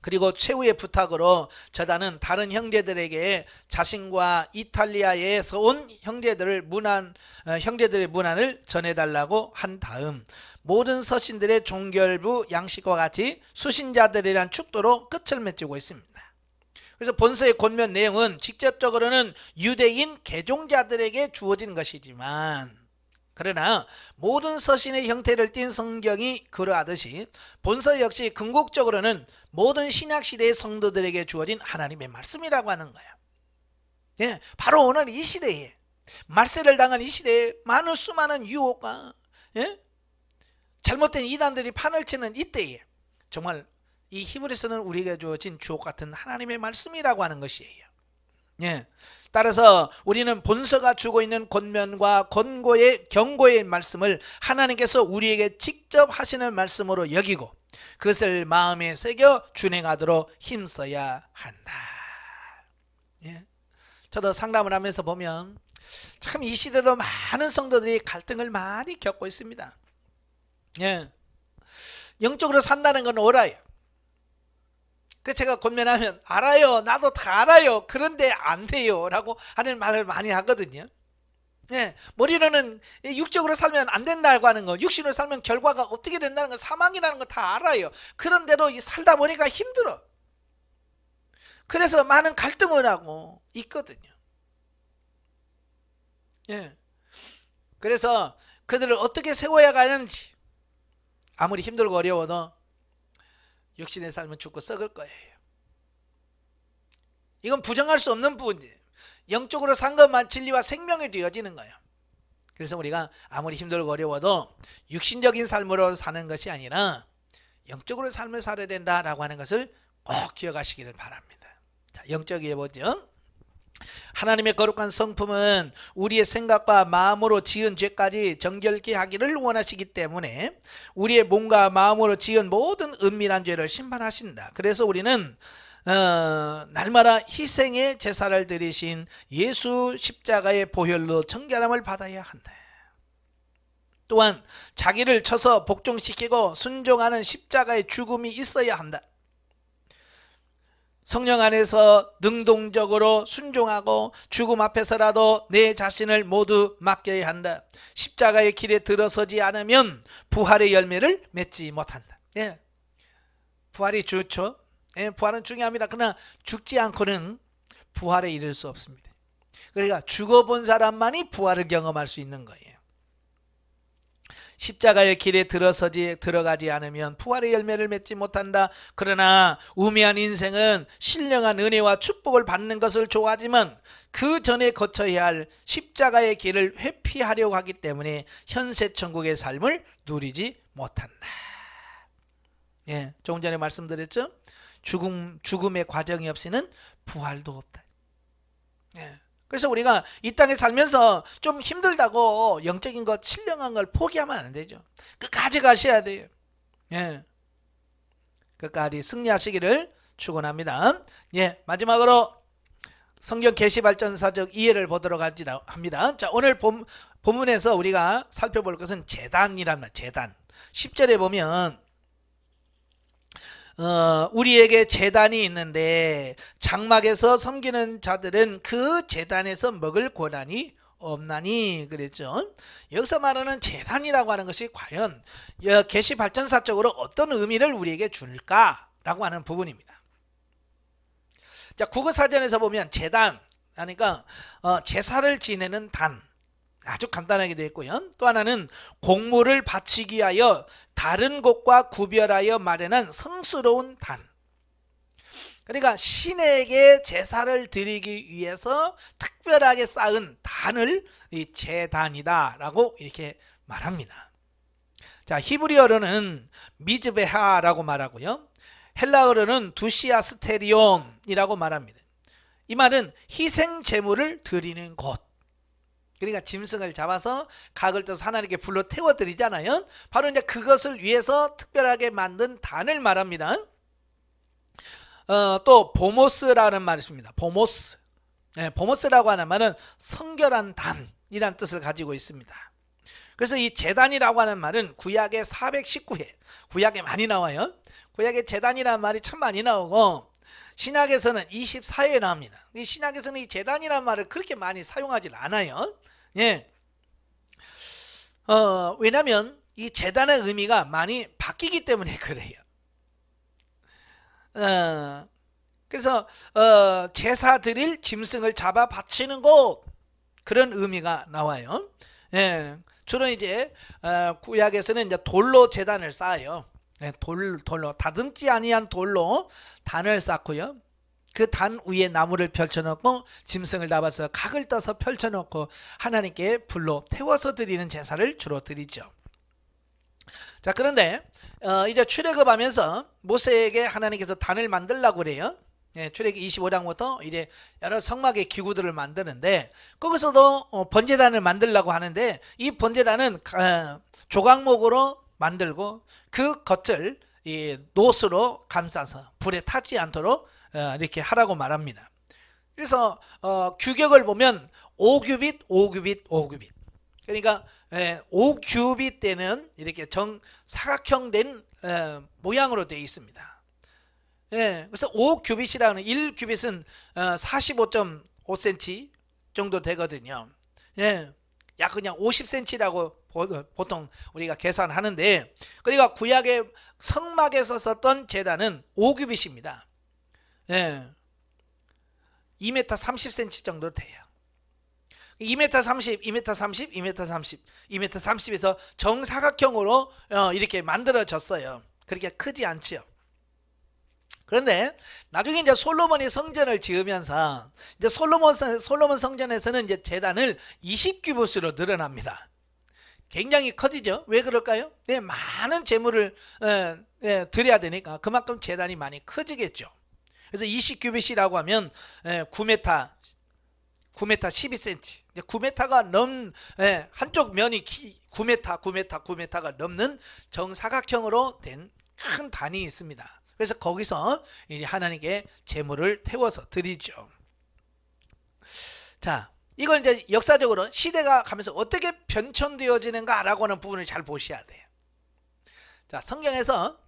그리고 최후의 부탁으로 저자는 다른 형제들에게 자신과 이탈리아에서 온 형제들의 문안을 전해달라고 한 다음 모든 서신들의 종결부 양식과 같이 수신자들이란 축도로 끝을 맺고 있습니다. 그래서 본서의 권면 내용은 직접적으로는 유대인 개종자들에게 주어진 것이지만 그러나 모든 서신의 형태를 띈 성경이 그러하듯이 본서 역시 궁극적으로는 모든 신약시대의 성도들에게 주어진 하나님의 말씀이라고 하는 거예요. 예, 바로 오늘 이 시대에 말세를 당한 이 시대에 많은 수많은 유혹과 잘못된 이단들이 판을 치는 이때에 정말 이 히브리서는 우리에게 주어진 주옥 같은 하나님의 말씀이라고 하는 것이에요. 예. 따라서 우리는 본서가 주고 있는 권면과 권고의 경고의 말씀을 하나님께서 우리에게 직접 하시는 말씀으로 여기고 그것을 마음에 새겨 준행하도록 힘써야 한다. 예. 저도 상담을 하면서 보면 참 이 시대도 많은 성도들이 갈등을 많이 겪고 있습니다. 예. 영적으로 산다는 건 옳아요. 그 제가 권면하면 알아요. 나도 다 알아요. 그런데 안 돼요. 라고 하는 말을 많이 하거든요. 예, 머리로는 육적으로 살면 안 된다고 하는 거, 육신으로 살면 결과가 어떻게 된다는 거, 사망이라는 거 다 알아요. 그런데도 살다 보니까 힘들어. 그래서 많은 갈등을 하고 있거든요. 예, 그래서 그들을 어떻게 세워야 가는지, 아무리 힘들고 어려워도 육신의 삶은 죽고 썩을 거예요. 이건 부정할 수 없는 부분이에요. 영적으로 산 것만 진리와 생명이 되어지는 거예요. 그래서 우리가 아무리 힘들고 어려워도 육신적인 삶으로 사는 것이 아니라 영적으로 삶을 살아야 된다라고 하는 것을 꼭 기억하시기를 바랍니다. 자, 영적이에 보죠. 하나님의 거룩한 성품은 우리의 생각과 마음으로 지은 죄까지 정결케 하기를 원하시기 때문에 우리의 몸과 마음으로 지은 모든 은밀한 죄를 심판하신다. 그래서 우리는 날마다 희생의 제사를 드리신 예수 십자가의 보혈로 정결함을 받아야 한다. 또한 자기를 쳐서 복종시키고 순종하는 십자가의 죽음이 있어야 한다. 성령 안에서 능동적으로 순종하고 죽음 앞에서라도 내 자신을 모두 맡겨야 한다. 십자가의 길에 들어서지 않으면 부활의 열매를 맺지 못한다. 예. 부활이 좋죠. 예, 부활은 중요합니다. 그러나 죽지 않고는 부활에 이를 수 없습니다. 그러니까 죽어본 사람만이 부활을 경험할 수 있는 거예요. 십자가의 길에 들어가지 않으면 부활의 열매를 맺지 못한다. 그러나 우매한 인생은 신령한 은혜와 축복을 받는 것을 좋아하지만 그 전에 거쳐야 할 십자가의 길을 회피하려고 하기 때문에 현세 천국의 삶을 누리지 못한다. 예, 조금 전에 말씀드렸죠. 죽음의 과정이 없이는 부활도 없다. 예. 그래서 우리가 이 땅에 살면서 좀 힘들다고 영적인 것, 신령한 걸 포기하면 안 되죠. 끝까지 가셔야 돼요. 예. 끝까지 승리하시기를 축원합니다. 예, 마지막으로 성경 계시발전사적 이해를 보도록 합니다. 자, 오늘 본문에서 우리가 살펴볼 것은 제단이란 말, 제단. 10절에 보면 우리에게 제단이 있는데 장막에서 섬기는 자들은 그 제단에서 먹을 권한이 없나니 그랬죠. 여기서 말하는 제단이라고 하는 것이 과연 계시발전사적으로 어떤 의미를 우리에게 줄까라고 하는 부분입니다. 자, 국어사전에서 보면 제단 그러니까 제사를 지내는 단, 아주 간단하게 되어 있고요. 또 하나는 공물을 바치기 위하여 다른 곳과 구별하여 마련한 성스러운 단. 그러니까 신에게 제사를 드리기 위해서 특별하게 쌓은 단을 이 제단이다라고 이렇게 말합니다. 자, 히브리어로는 미즈베하라고 말하고요. 헬라어로는 두시아스테리온이라고 말합니다. 이 말은 희생 제물을 드리는 곳. 그러니까 짐승을 잡아서 각을 떠서 하나님께 불로 태워드리잖아요. 바로 이제 그것을 위해서 특별하게 만든 단을 말합니다. 또 보모스라는 말이 있습니다. 보모스. 네, 보모스라고 하는 말은 성결한 단이라는 뜻을 가지고 있습니다. 그래서 이 제단이라고 하는 말은 구약의 419회, 구약에 많이 나와요. 구약의 제단이라는 말이 참 많이 나오고 신약에서는 24회에 나옵니다. 이 신약에서는 이 제단이라는 말을 그렇게 많이 사용하지 않아요. 예. 왜냐하면 이 제단의 의미가 많이 바뀌기 때문에 그래요. 그래서 제사 드릴 짐승을 잡아 바치는 곳, 그런 의미가 나와요. 예. 주로 이제 구약에서는 이제 돌로 제단을 쌓아요. 네, 돌로 다듬지 아니한 돌로 단을 쌓고요. 그 단 위에 나무를 펼쳐놓고 짐승을 잡아서 각을 떠서 펼쳐놓고 하나님께 불로 태워서 드리는 제사를 주로 드리죠. 자, 그런데 이제 출애굽하면서 모세에게 하나님께서 단을 만들라고 그래요. 출애굽기 25장부터 이제 여러 성막의 기구들을 만드는데 거기서도 번제단을 만들려고 하는데 이 번제단은 조각목으로 만들고 그 겉을 이 놋으로 감싸서 불에 타지 않도록 이렇게 하라고 말합니다. 그래서 규격을 보면 5규빗, 5규빗, 5규빗. 그러니까 5규빗 되는 이렇게 정사각형된 모양으로 되어 있습니다. 그래서 5규빗이라는 1규빗은 45.5cm 정도 되거든요. 약 그냥 50cm라고 보통 우리가 계산하는데, 그러니까 구약의 성막에서 썼던 제단은 5규빗입니다. 2m 30cm 정도 돼요. 2m 30, 2m 30, 2m 30, 2m 30에서 정사각형으로 이렇게 만들어졌어요. 그렇게 크지 않지요. 그런데 나중에 이제 솔로몬이 성전을 지으면서 이제 솔로몬 성전에서는 이제 제단을 20규빗으로 늘어납니다. 굉장히 커지죠. 왜 그럴까요? 많은 재물을 드려야 되니까 그만큼 제단이 많이 커지겠죠. 그래서 20규빗이라고 하면 9m 12cm, 9m가 한쪽 면이 9m가 넘는 정사각형으로 된 큰 단이 있습니다. 그래서 거기서 하나님께 제물을 태워서 드리죠. 자, 이걸 이제 역사적으로 시대가 가면서 어떻게 변천되어지는가 라고 하는 부분을 잘 보셔야 돼요. 자, 성경에서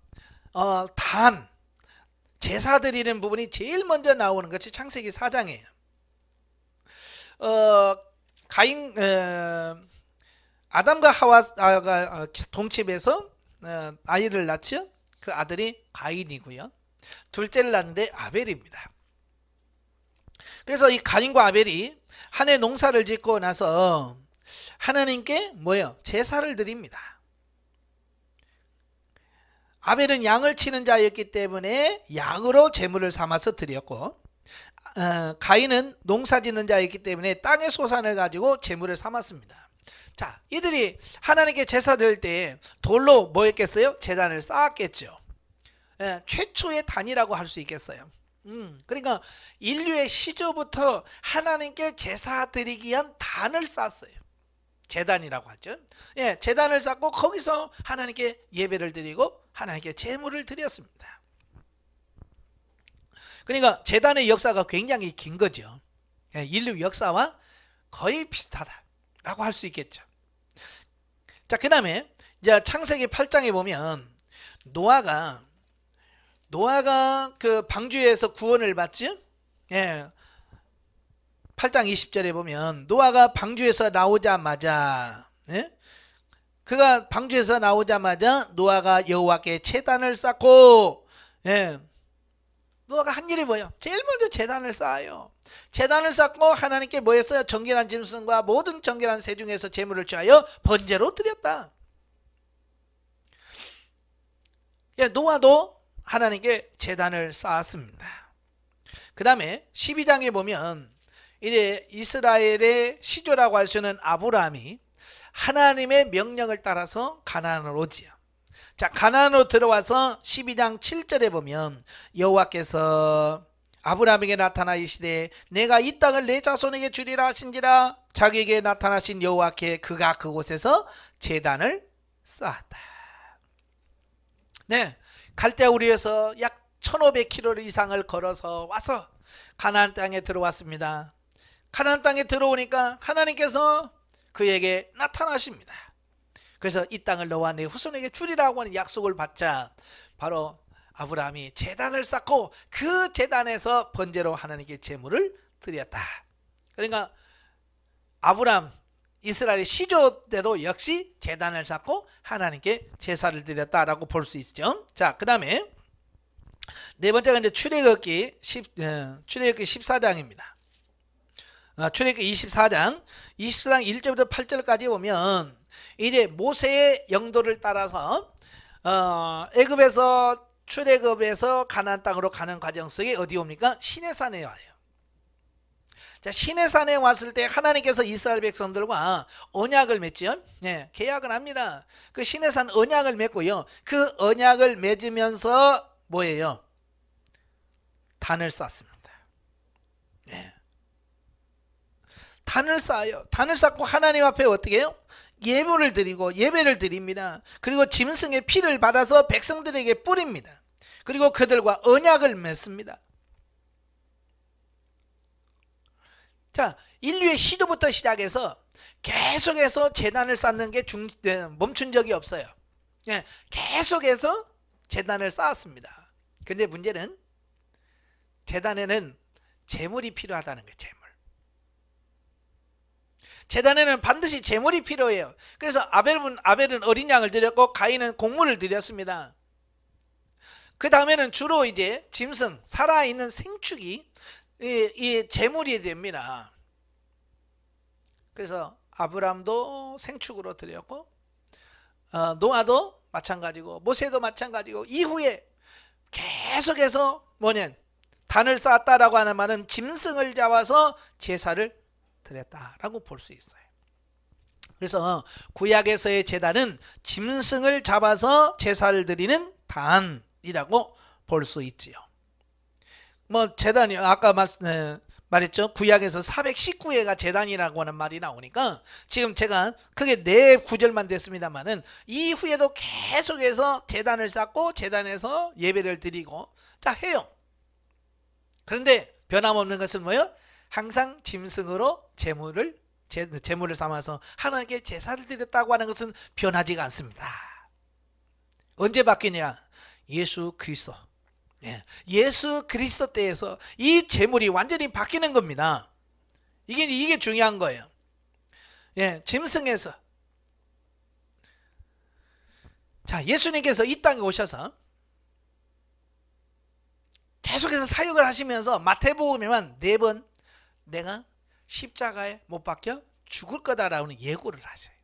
제사 드리는 부분이 제일 먼저 나오는 것이 창세기 4장이에요. 아담과 하와가 동침해서 아이를 낳죠. 그 아들이 가인이고요. 둘째를 낳는데 아벨입니다. 그래서 이 가인과 아벨이 한 해 농사를 짓고 나서 하나님께 제사를 드립니다. 아벨은 양을 치는 자였기 때문에 양으로 제물을 삼아서 드렸고, 가인은 농사 짓는 자였기 때문에 땅의 소산을 가지고 제물을 삼았습니다. 자, 이들이 하나님께 제사 드릴 때 돌로 뭐 했겠어요? 제단을 쌓았겠죠. 최초의 단이라고 할 수 있겠어요. 그러니까 인류의 시조부터 하나님께 제사 드리기 위한 단을 쌓았어요. 제단이라고 하죠. 제단을 쌓고 거기서 하나님께 예배를 드리고 하나님께 제물을 드렸습니다. 그러니까 제단의 역사가 굉장히 긴 거죠. 인류 역사와 거의 비슷하다라고 할 수 있겠죠. 자, 그 다음에 이제 창세기 8장에 보면 노아가 그 방주에서 구원을 받죠. 8장 20절에 보면 노아가 방주에서 나오자마자 그가 방주에서 나오자마자 노아가 여호와께 제단을 쌓고 노아가 한 일이 뭐예요? 제일 먼저 제단을 쌓아요. 제단을 쌓고 하나님께 뭐 했어요? 정결한 짐승과 모든 정결한 새 중에서 제물을 취하여 번제로 드렸다. 노아도 하나님께 제단을 쌓았습니다. 그 다음에 12장에 보면 이제 이스라엘의 시조라고 할 수 있는 아브라함이 하나님의 명령을 따라서 가나안으로 오지요. 자, 가나안으로 들어와서 12장 7절에 보면 여호와께서 아브라함에게 나타나 이르시되 내가 이 땅을 내 자손에게 주리라 하신지라. 자기에게 나타나신 여호와께 그가 그곳에서 제단을 쌓았다. 갈대아 우리에서 약 1500km 이상을 걸어서 와서 가나안 땅에 들어왔습니다. 가나안 땅에 들어오니까 하나님께서 그에게 나타나십니다. 그래서 이 땅을 너와 내 후손에게 주리라고 하는 약속을 받자 바로 아브라함이 제단을 쌓고 그 제단에서 번제로 하나님께 제물을 드렸다. 그러니까 아브라함 이스라엘의 시조 때도 역시 제단을 쌓고 하나님께 제사를 드렸다라고 볼 수 있죠. 자, 그 다음에 네 번째가 이제 출애굽기 14장입니다. 출애굽기 24장 1절부터 8절까지 보면 이제 모세의 영도를 따라서 애굽에서 출애굽에서 가나안 땅으로 가는 과정 속에 어디 옵니까? 시내산에 와요. 자, 시내산에 왔을 때 하나님께서 이스라엘 백성들과 언약을 맺죠. 계약을 합니다. 그 시내산 언약을 맺고요. 그 언약을 맺으면서 뭐예요? 단을 쌓습니다. 예. 단을 쌓아요. 단을 쌓고 하나님 앞에 어떻게 해요? 예물을 드리고 예배를 드립니다. 그리고 짐승의 피를 받아서 백성들에게 뿌립니다. 그리고 그들과 언약을 맺습니다. 자, 인류의 시도부터 시작해서 계속해서 제단을 쌓는 게 멈춘 적이 없어요. 예, 계속해서 제단을 쌓았습니다. 근데 문제는 제단에는 제물이 필요하다는 거예요. 제단에는 반드시 제물이 필요해요. 그래서 아벨은 어린 양을 드렸고 가인은 곡물을 드렸습니다. 그 다음에는 주로 이제 짐승, 살아있는 생축이 이 제물이 됩니다. 그래서 아브람도 생축으로 드렸고 노아도 마찬가지고 모세도 마찬가지고 이후에 계속해서 단을 쌓았다라고 하는 말은 짐승을 잡아서 제사를 드렸다라고 볼 수 있어요. 그래서 구약에서의 제단은 짐승을 잡아서 제사를 드리는 단이라고 볼 수 있지요. 제단이 아까 말했죠. 구약에서 419회가 제단이라고 하는 말이 나오니까 지금 제가 그게 4구절만 됐습니다만은 이후에도 계속해서 제단을 쌓고 제단에서 예배를 드리고 자 해요. 그런데 변함없는 것은 뭐예요? 항상 짐승으로 제물을 삼아서 하나님께 제사를 드렸다고 하는 것은 변하지가 않습니다. 언제 바뀌냐? 예수 그리스도. 예수 그리스도 때에서 이 제물이 완전히 바뀌는 겁니다. 이게 중요한 거예요. 짐승에서 자, 예수님께서 이 땅에 오셔서 계속해서 사역을 하시면서 마태복음에만 4번 내가 십자가에 못 박혀 죽을 거다라는 예고를 하세요.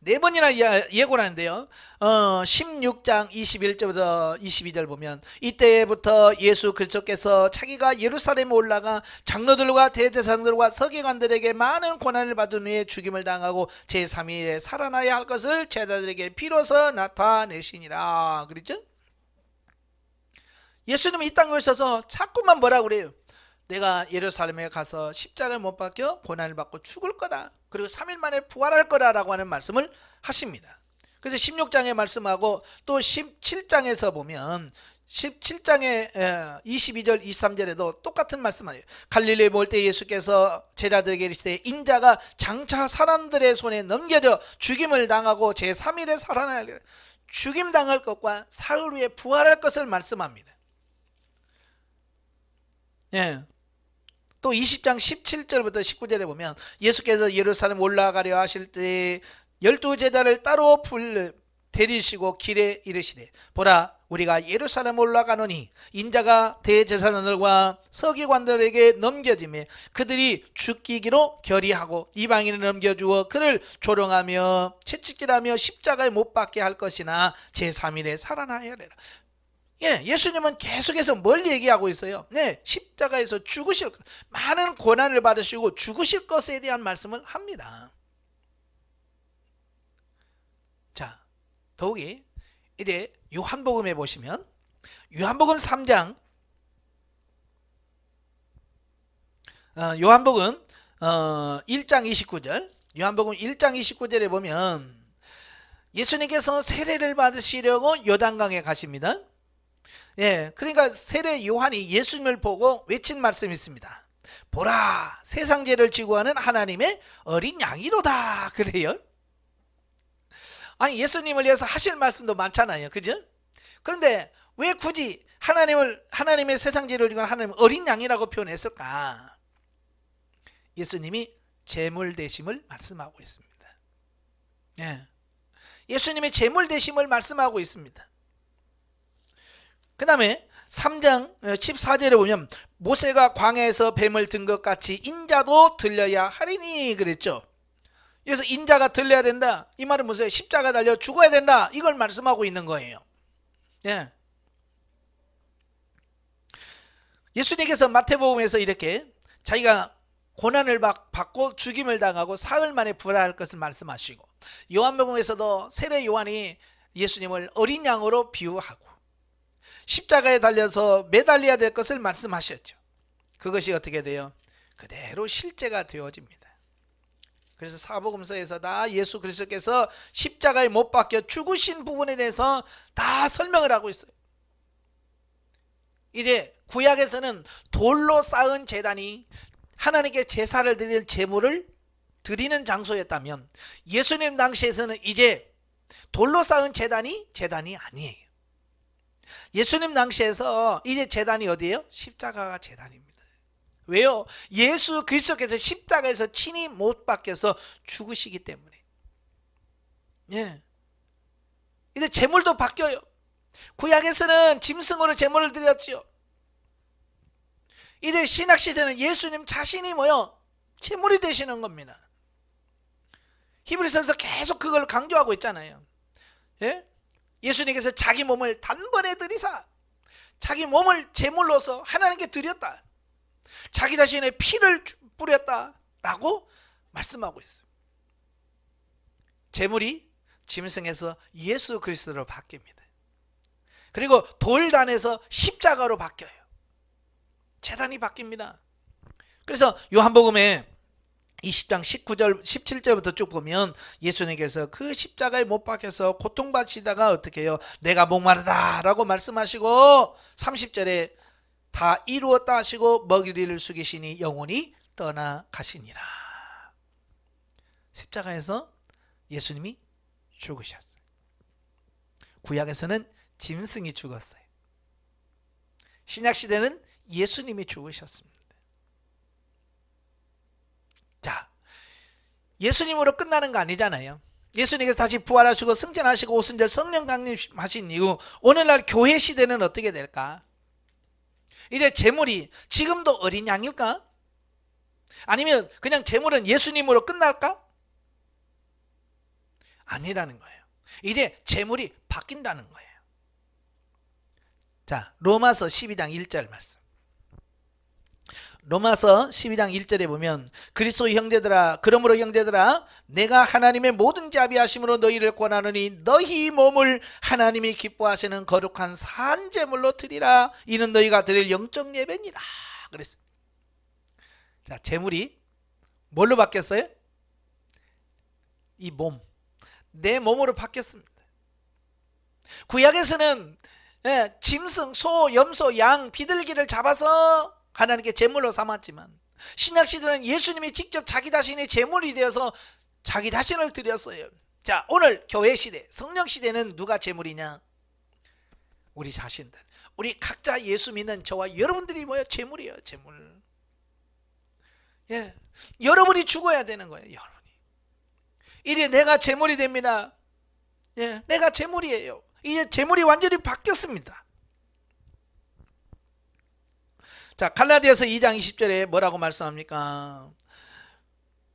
4번이나 예고를 하는데요. 16장 21절부터 22절 보면 이때부터 예수 그리스도께서 자기가 예루살렘에 올라가 장로들과 대제사장들과 서기관들에게 많은 고난을 받은 후에 죽임을 당하고 제3일에 살아나야 할 것을 제자들에게 비로소 나타내시니라. 그랬죠? 예수님이 이 땅에 오셔서 자꾸만 뭐라고 그래요? 내가 예루살렘에 가서 십자가를 못 박혀 고난을 받고 죽을 거다. 그리고 3일 만에 부활할 거다라고 하는 말씀을 하십니다. 그래서 16장에 말씀하고 또 17장에서 보면 17장의 22절 23절에도 똑같은 말씀을 해요. 갈릴리에 올 때 예수께서 제자들에게 이르시되 인자가 장차 사람들의 손에 넘겨져 죽임을 당하고 제3일에 살아나야 죽임 당할 것과 사흘 후에 부활할 것을 말씀합니다. 또 20장 17절부터 19절에 보면 예수께서 예루살렘 올라가려 하실 때 12제자를 따로 데리시고 길에 이르시되 보라 우리가 예루살렘 올라가노니 인자가 대제사장들과 서기관들에게 넘겨지매 그들이 죽이기로 결의하고 이방인을 넘겨주어 그를 조롱하며 채찍질하며 십자가에 못 박게 할 것이나 제3일에 살아나야 하리라. 예수님은 계속해서 뭘 얘기하고 있어요? 십자가에서 죽으실 것, 많은 고난을 받으시고 죽으실 것에 대한 말씀을 합니다. 자, 더욱이 이제 요한복음에 보시면 요한복음 3장 요한복음 1장 29절 요한복음 1장 29절에 보면 예수님께서 세례를 받으시려고 요단강에 가십니다. 그러니까 세례 요한이 예수님을 보고 외친 말씀이 있습니다. 보라 세상 죄를 지고 하는 하나님의 어린 양이로다 그래요. 아니 예수님을 위해서 하실 말씀도 많잖아요. 그죠? 그런데 왜 굳이 하나님의 세상 죄를 지고 하는 하나님 어린 양이라고 표현했을까? 예수님이 제물 되심을 말씀하고 있습니다. 예수님의 제물 되심을 말씀하고 있습니다. 그 다음에 3장 14절에 보면 모세가 광야에서 뱀을 든 것 같이 인자도 들려야 하리니 그랬죠. 그래서 인자가 들려야 된다. 이 말은 무슨 십자가 달려 죽어야 된다. 이걸 말씀하고 있는 거예요. 예수님께서 마태복음에서 이렇게 자기가 고난을 받고 죽임을 당하고 사흘 만에 부활할 것을 말씀하시고 요한복음에서도 세례 요한이 예수님을 어린 양으로 비유하고 십자가에 달려서 매달려야 될 것을 말씀하셨죠. 그것이 어떻게 돼요? 그대로 실제가 되어집니다. 그래서 사복음서에서 다 예수 그리스도께서 십자가에 못 박혀 죽으신 부분에 대해서 다 설명을 하고 있어요. 이제 구약에서는 돌로 쌓은 제단이 하나님께 제사를 드릴 제물을 드리는 장소였다면, 예수님 당시에서는 이제 돌로 쌓은 제단이 아니에요. 예수님 당시에서 이제 제단이 어디예요? 십자가가 제단입니다. 왜요? 예수 그리스도께서 십자가에서 친히 못 박혀서 죽으시기 때문에. 예. 이제 제물도 바뀌어요. 구약에서는 짐승으로 제물을 드렸죠. 이제 신약시대는 예수님 자신이 뭐요? 제물이 되시는 겁니다. 히브리서에서 계속 그걸 강조하고 있잖아요. 예? 예수님께서 자기 몸을 단번에 드리사 자기 몸을 제물로서 하나님께 드렸다, 자기 자신의 피를 뿌렸다 라고 말씀하고 있어요. 제물이 짐승에서 예수 그리스도로 바뀝니다. 그리고 돌단에서 십자가로 바뀌어요. 제단이 바뀝니다. 그래서 요한복음에 20장 19절 17절부터 쭉 보면 예수님께서 그 십자가에 못 박혀서 고통받으시다가 어떻게 해요? 내가 목마르다 라고 말씀하시고 30절에 다 이루었다 하시고 먹이리를 숙이시니 영원히 떠나가시니라. 십자가에서 예수님이 죽으셨어요. 구약에서는 짐승이 죽었어요. 신약시대는 예수님이 죽으셨습니다. 자, 예수님으로 끝나는 거 아니잖아요. 예수님께서 다시 부활하시고 승천하시고 오순절 성령 강림하신 이후 오늘날 교회 시대는 어떻게 될까? 이제 제물이 지금도 어린 양일까? 아니면 그냥 제물은 예수님으로 끝날까? 아니라는 거예요. 이제 제물이 바뀐다는 거예요. 자, 로마서 12장 1절 말씀. 로마서 12장 1절에 보면 그리스도 형제들아, 그러므로 형제들아, 내가 하나님의 모든 자비하심으로 너희를 권하노니 너희 몸을 하나님이 기뻐하시는 거룩한 산 제물로 드리라. 이는 너희가 드릴 영적 예배니라. 그랬어요. 자, 제물이 뭘로 바뀌었어요? 이 몸, 내 몸으로 바뀌었습니다. 구약에서는 짐승, 소, 염소, 양, 비둘기를 잡아서 하나님께 제물로 삼았지만 신약시대는 예수님이 직접 자기 자신의 제물이 되어서 자기 자신을 드렸어요. 자, 오늘 교회시대, 성령시대는 누가 제물이냐? 우리 자신들, 우리 각자 예수 믿는 저와 여러분들이 뭐예요? 제물이에요. 제물. 예, 여러분이 죽어야 되는 거예요. 여러분이. 이제 내가 제물이 됩니다. 예, 내가 제물이에요. 이제 제물이 완전히 바뀌었습니다. 자, 갈라디아서 2장 20절에 뭐라고 말씀합니까?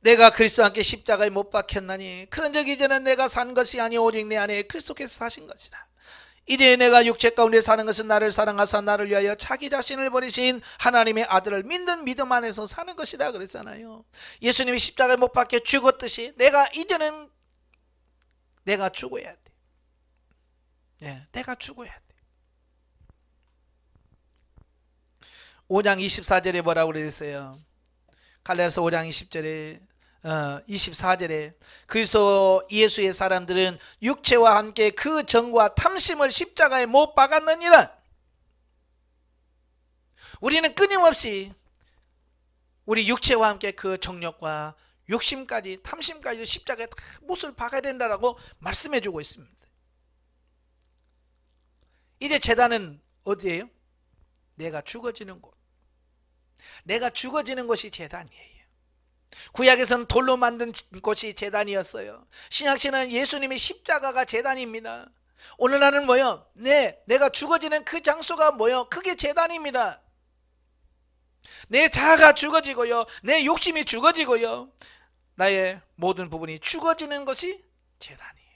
내가 그리스도와 함께 십자가에 못 박혔나니 그런즉 이제는 내가 산 것이 아니 오직 내 안에 그리스도께서 사신 것이다. 이제 내가 육체 가운데 사는 것은 나를 사랑하사 나를 위하여 자기 자신을 버리신 하나님의 아들을 믿는 믿음 안에서 사는 것이다 그랬잖아요. 예수님이 십자가에 못 박혀 죽었듯이 이제는 내가 죽어야 돼. 예, 내가 죽어야 돼. 5장 24절에 뭐라고 그랬어요? 갈라디아서 5장 20절에 24절에 그리스도 예수의 사람들은 육체와 함께 그 정과 탐심을 십자가에 못 박았느니라. 우리는 끊임없이 우리 육체와 함께 그 정욕과 욕심까지 탐심까지 십자가에 다 못을 박아야 된다라고 말씀해 주고 있습니다. 이제 제단은 어디예요? 내가 죽어지는 곳. 내가 죽어지는 것이 제단이에요. 구약에서는 돌로 만든 곳이 제단이었어요. 신약시대는 예수님의 십자가가 제단입니다. 오늘날은 뭐요? 내가 죽어지는 그 장소가 뭐요? 그게 제단입니다. 내 자아가 죽어지고요, 내 욕심이 죽어지고요, 나의 모든 부분이 죽어지는 것이 제단이에요.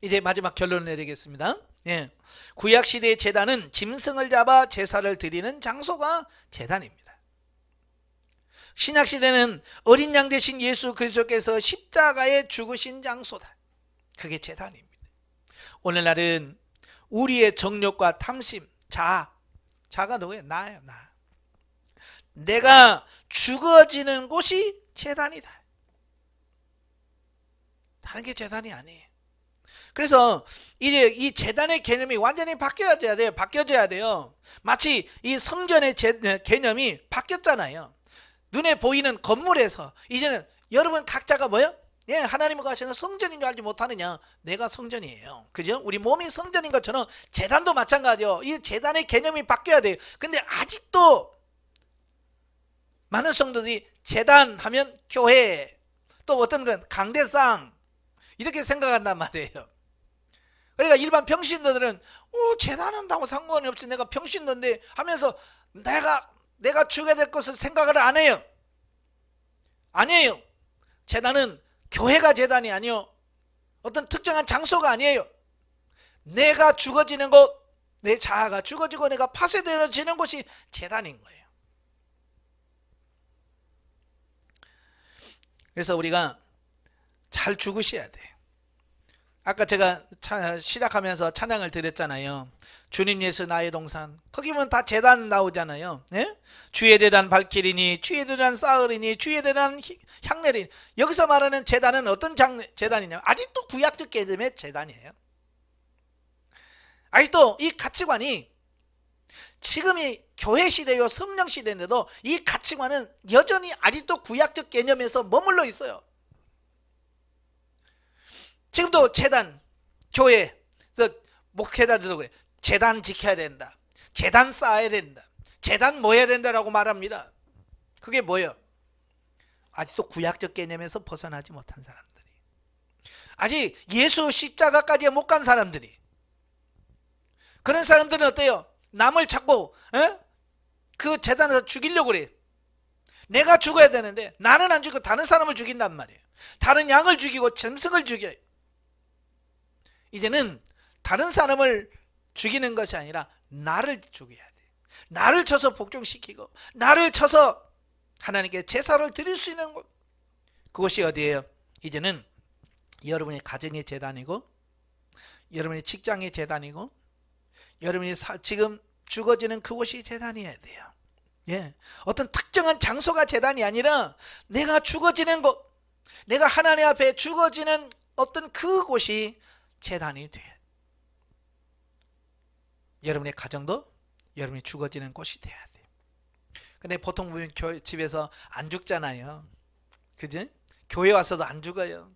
이제 마지막 결론을 내리겠습니다. 예. 구약시대의 제단은 짐승을 잡아 제사를 드리는 장소가 제단입니다. 신약시대는 어린 양 대신 예수 그리스도께서 십자가에 죽으신 장소다. 그게 제단입니다. 오늘날은 우리의 정욕과 탐심, 자가 누구예요? 나예요. 나. 내가 죽어지는 곳이 제단이다. 다른 게 제단이 아니에요. 그래서 이제 이 제단의 개념이 완전히 바뀌어져야 돼요. 마치 이 성전의 개념이 바뀌었잖아요. 눈에 보이는 건물에서 이제는 여러분 각자가 뭐예요? 예, 하나님과 하시는 성전인 줄 알지 못하느냐? 내가 성전이에요. 그죠? 우리 몸이 성전인 것처럼 제단도 마찬가지요. 이 제단의 개념이 바뀌어야 돼요. 근데 아직도 많은 성도들이 제단 하면 교회, 또 어떤 분은 강대상 이렇게 생각한단 말이에요. 그러니까 일반 평신도들은 제단한다고 상관이 없지, 내가 평신도인데 하면서 내가 죽어야 될 것을 생각을 안 해요. 아니에요. 제단은 교회가 제단이 아니요, 어떤 특정한 장소가 아니에요. 내가 죽어지는 곳, 내 자아가 죽어지고 내가 파쇄되어지는 곳이 제단인 거예요. 그래서 우리가 잘 죽으셔야 돼요. 아까 제가 시작하면서 찬양을 드렸잖아요. 주님 예수 나의 동산. 거기 보면 다 제단 나오잖아요. 네? 주의 제단 발길이니, 주의 제단 쌓으리니, 주의 제단 향내리니. 여기서 말하는 제단은 어떤 제단이냐? 아직도 구약적 개념의 제단이에요. 아직도 이 가치관이, 지금이 교회 시대요, 성령 시대인데도 이 가치관은 여전히 아직도 구약적 개념에서 머물러 있어요. 지금도 제단, 교회에서 목회자들도 그래. 제단 지켜야 된다. 제단 쌓아야 된다. 제단 모여야 된다라고 말합니다. 그게 뭐예요? 아직도 구약적 개념에서 벗어나지 못한 사람들이, 아직 예수 십자가까지 못 간 사람들이, 그런 사람들은 어때요? 남을 자꾸 그 제단에서 죽이려고 그래. 내가 죽어야 되는데 나는 안 죽이고 다른 사람을 죽인단 말이에요. 다른 양을 죽이고 짐승을 죽여요. 이제는 다른 사람을 죽이는 것이 아니라 나를 죽여야 돼. 나를 쳐서 복종시키고 나를 쳐서 하나님께 제사를 드릴 수 있는 것, 그것이 어디예요? 이제는 여러분의 가정의 제단이고, 여러분의 직장의 제단이고, 여러분이 지금 죽어지는 그곳이 제단이어야 돼요. 예, 어떤 특정한 장소가 제단이 아니라 내가 죽어지는 곳, 내가 하나님 앞에 죽어지는 어떤 그곳이 제단이 돼요. 여러분의 가정도 여러분이 죽어지는 곳이 돼야 돼요. 근데 보통 보면 집에서 안 죽잖아요. 그지? 교회 와서도 안 죽어요.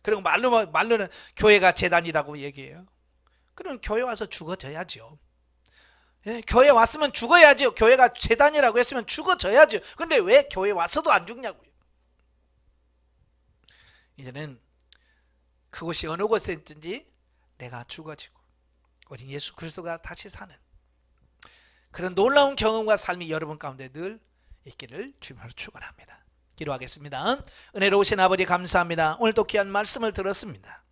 그리고 말로는 교회가 제단이라고 얘기해요. 그럼 교회 와서 죽어져야죠. 예, 교회 왔으면 죽어야죠. 교회가 제단이라고 했으면 죽어져야죠. 근데 왜 교회 와서도 안 죽냐고요. 이제는 그곳이 어느 곳에 있든지 내가 죽어지고 오직 예수 그리스도가 다시 사는 그런 놀라운 경험과 삶이 여러분 가운데 늘 있기를 주님으로 축원합니다. 기도하겠습니다. 은혜로우신 아버지 감사합니다. 오늘도 귀한 말씀을 들었습니다.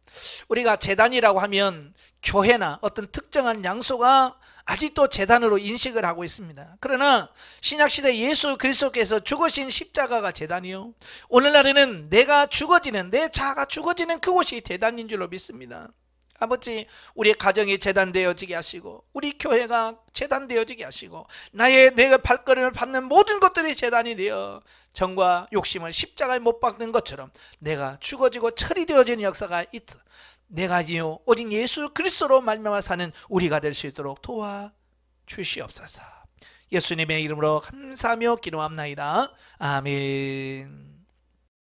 우리가 제단이라고 하면 교회나 어떤 특정한 장소가 아직도 제단으로 인식을 하고 있습니다. 그러나 신약시대 예수 그리스도께서 죽으신 십자가가 제단이요, 오늘날에는 내가 죽어지는, 내 자아가 죽어지는 그곳이 제단인 줄로 믿습니다. 아버지, 우리의 가정이 제단되어지게 하시고 우리 교회가 제단되어지게 하시고 내가 발걸음을 받는 모든 것들이 제단이 되어 정과 욕심을 십자가에 못 박는 것처럼 내가 죽어지고 처리되어지는 역사가 있어 내가지요 오직 예수 그리스도로 말미암아 사는 우리가 될 수 있도록 도와주시옵소서. 예수님의 이름으로 감사하며 기도합나이다. 아멘.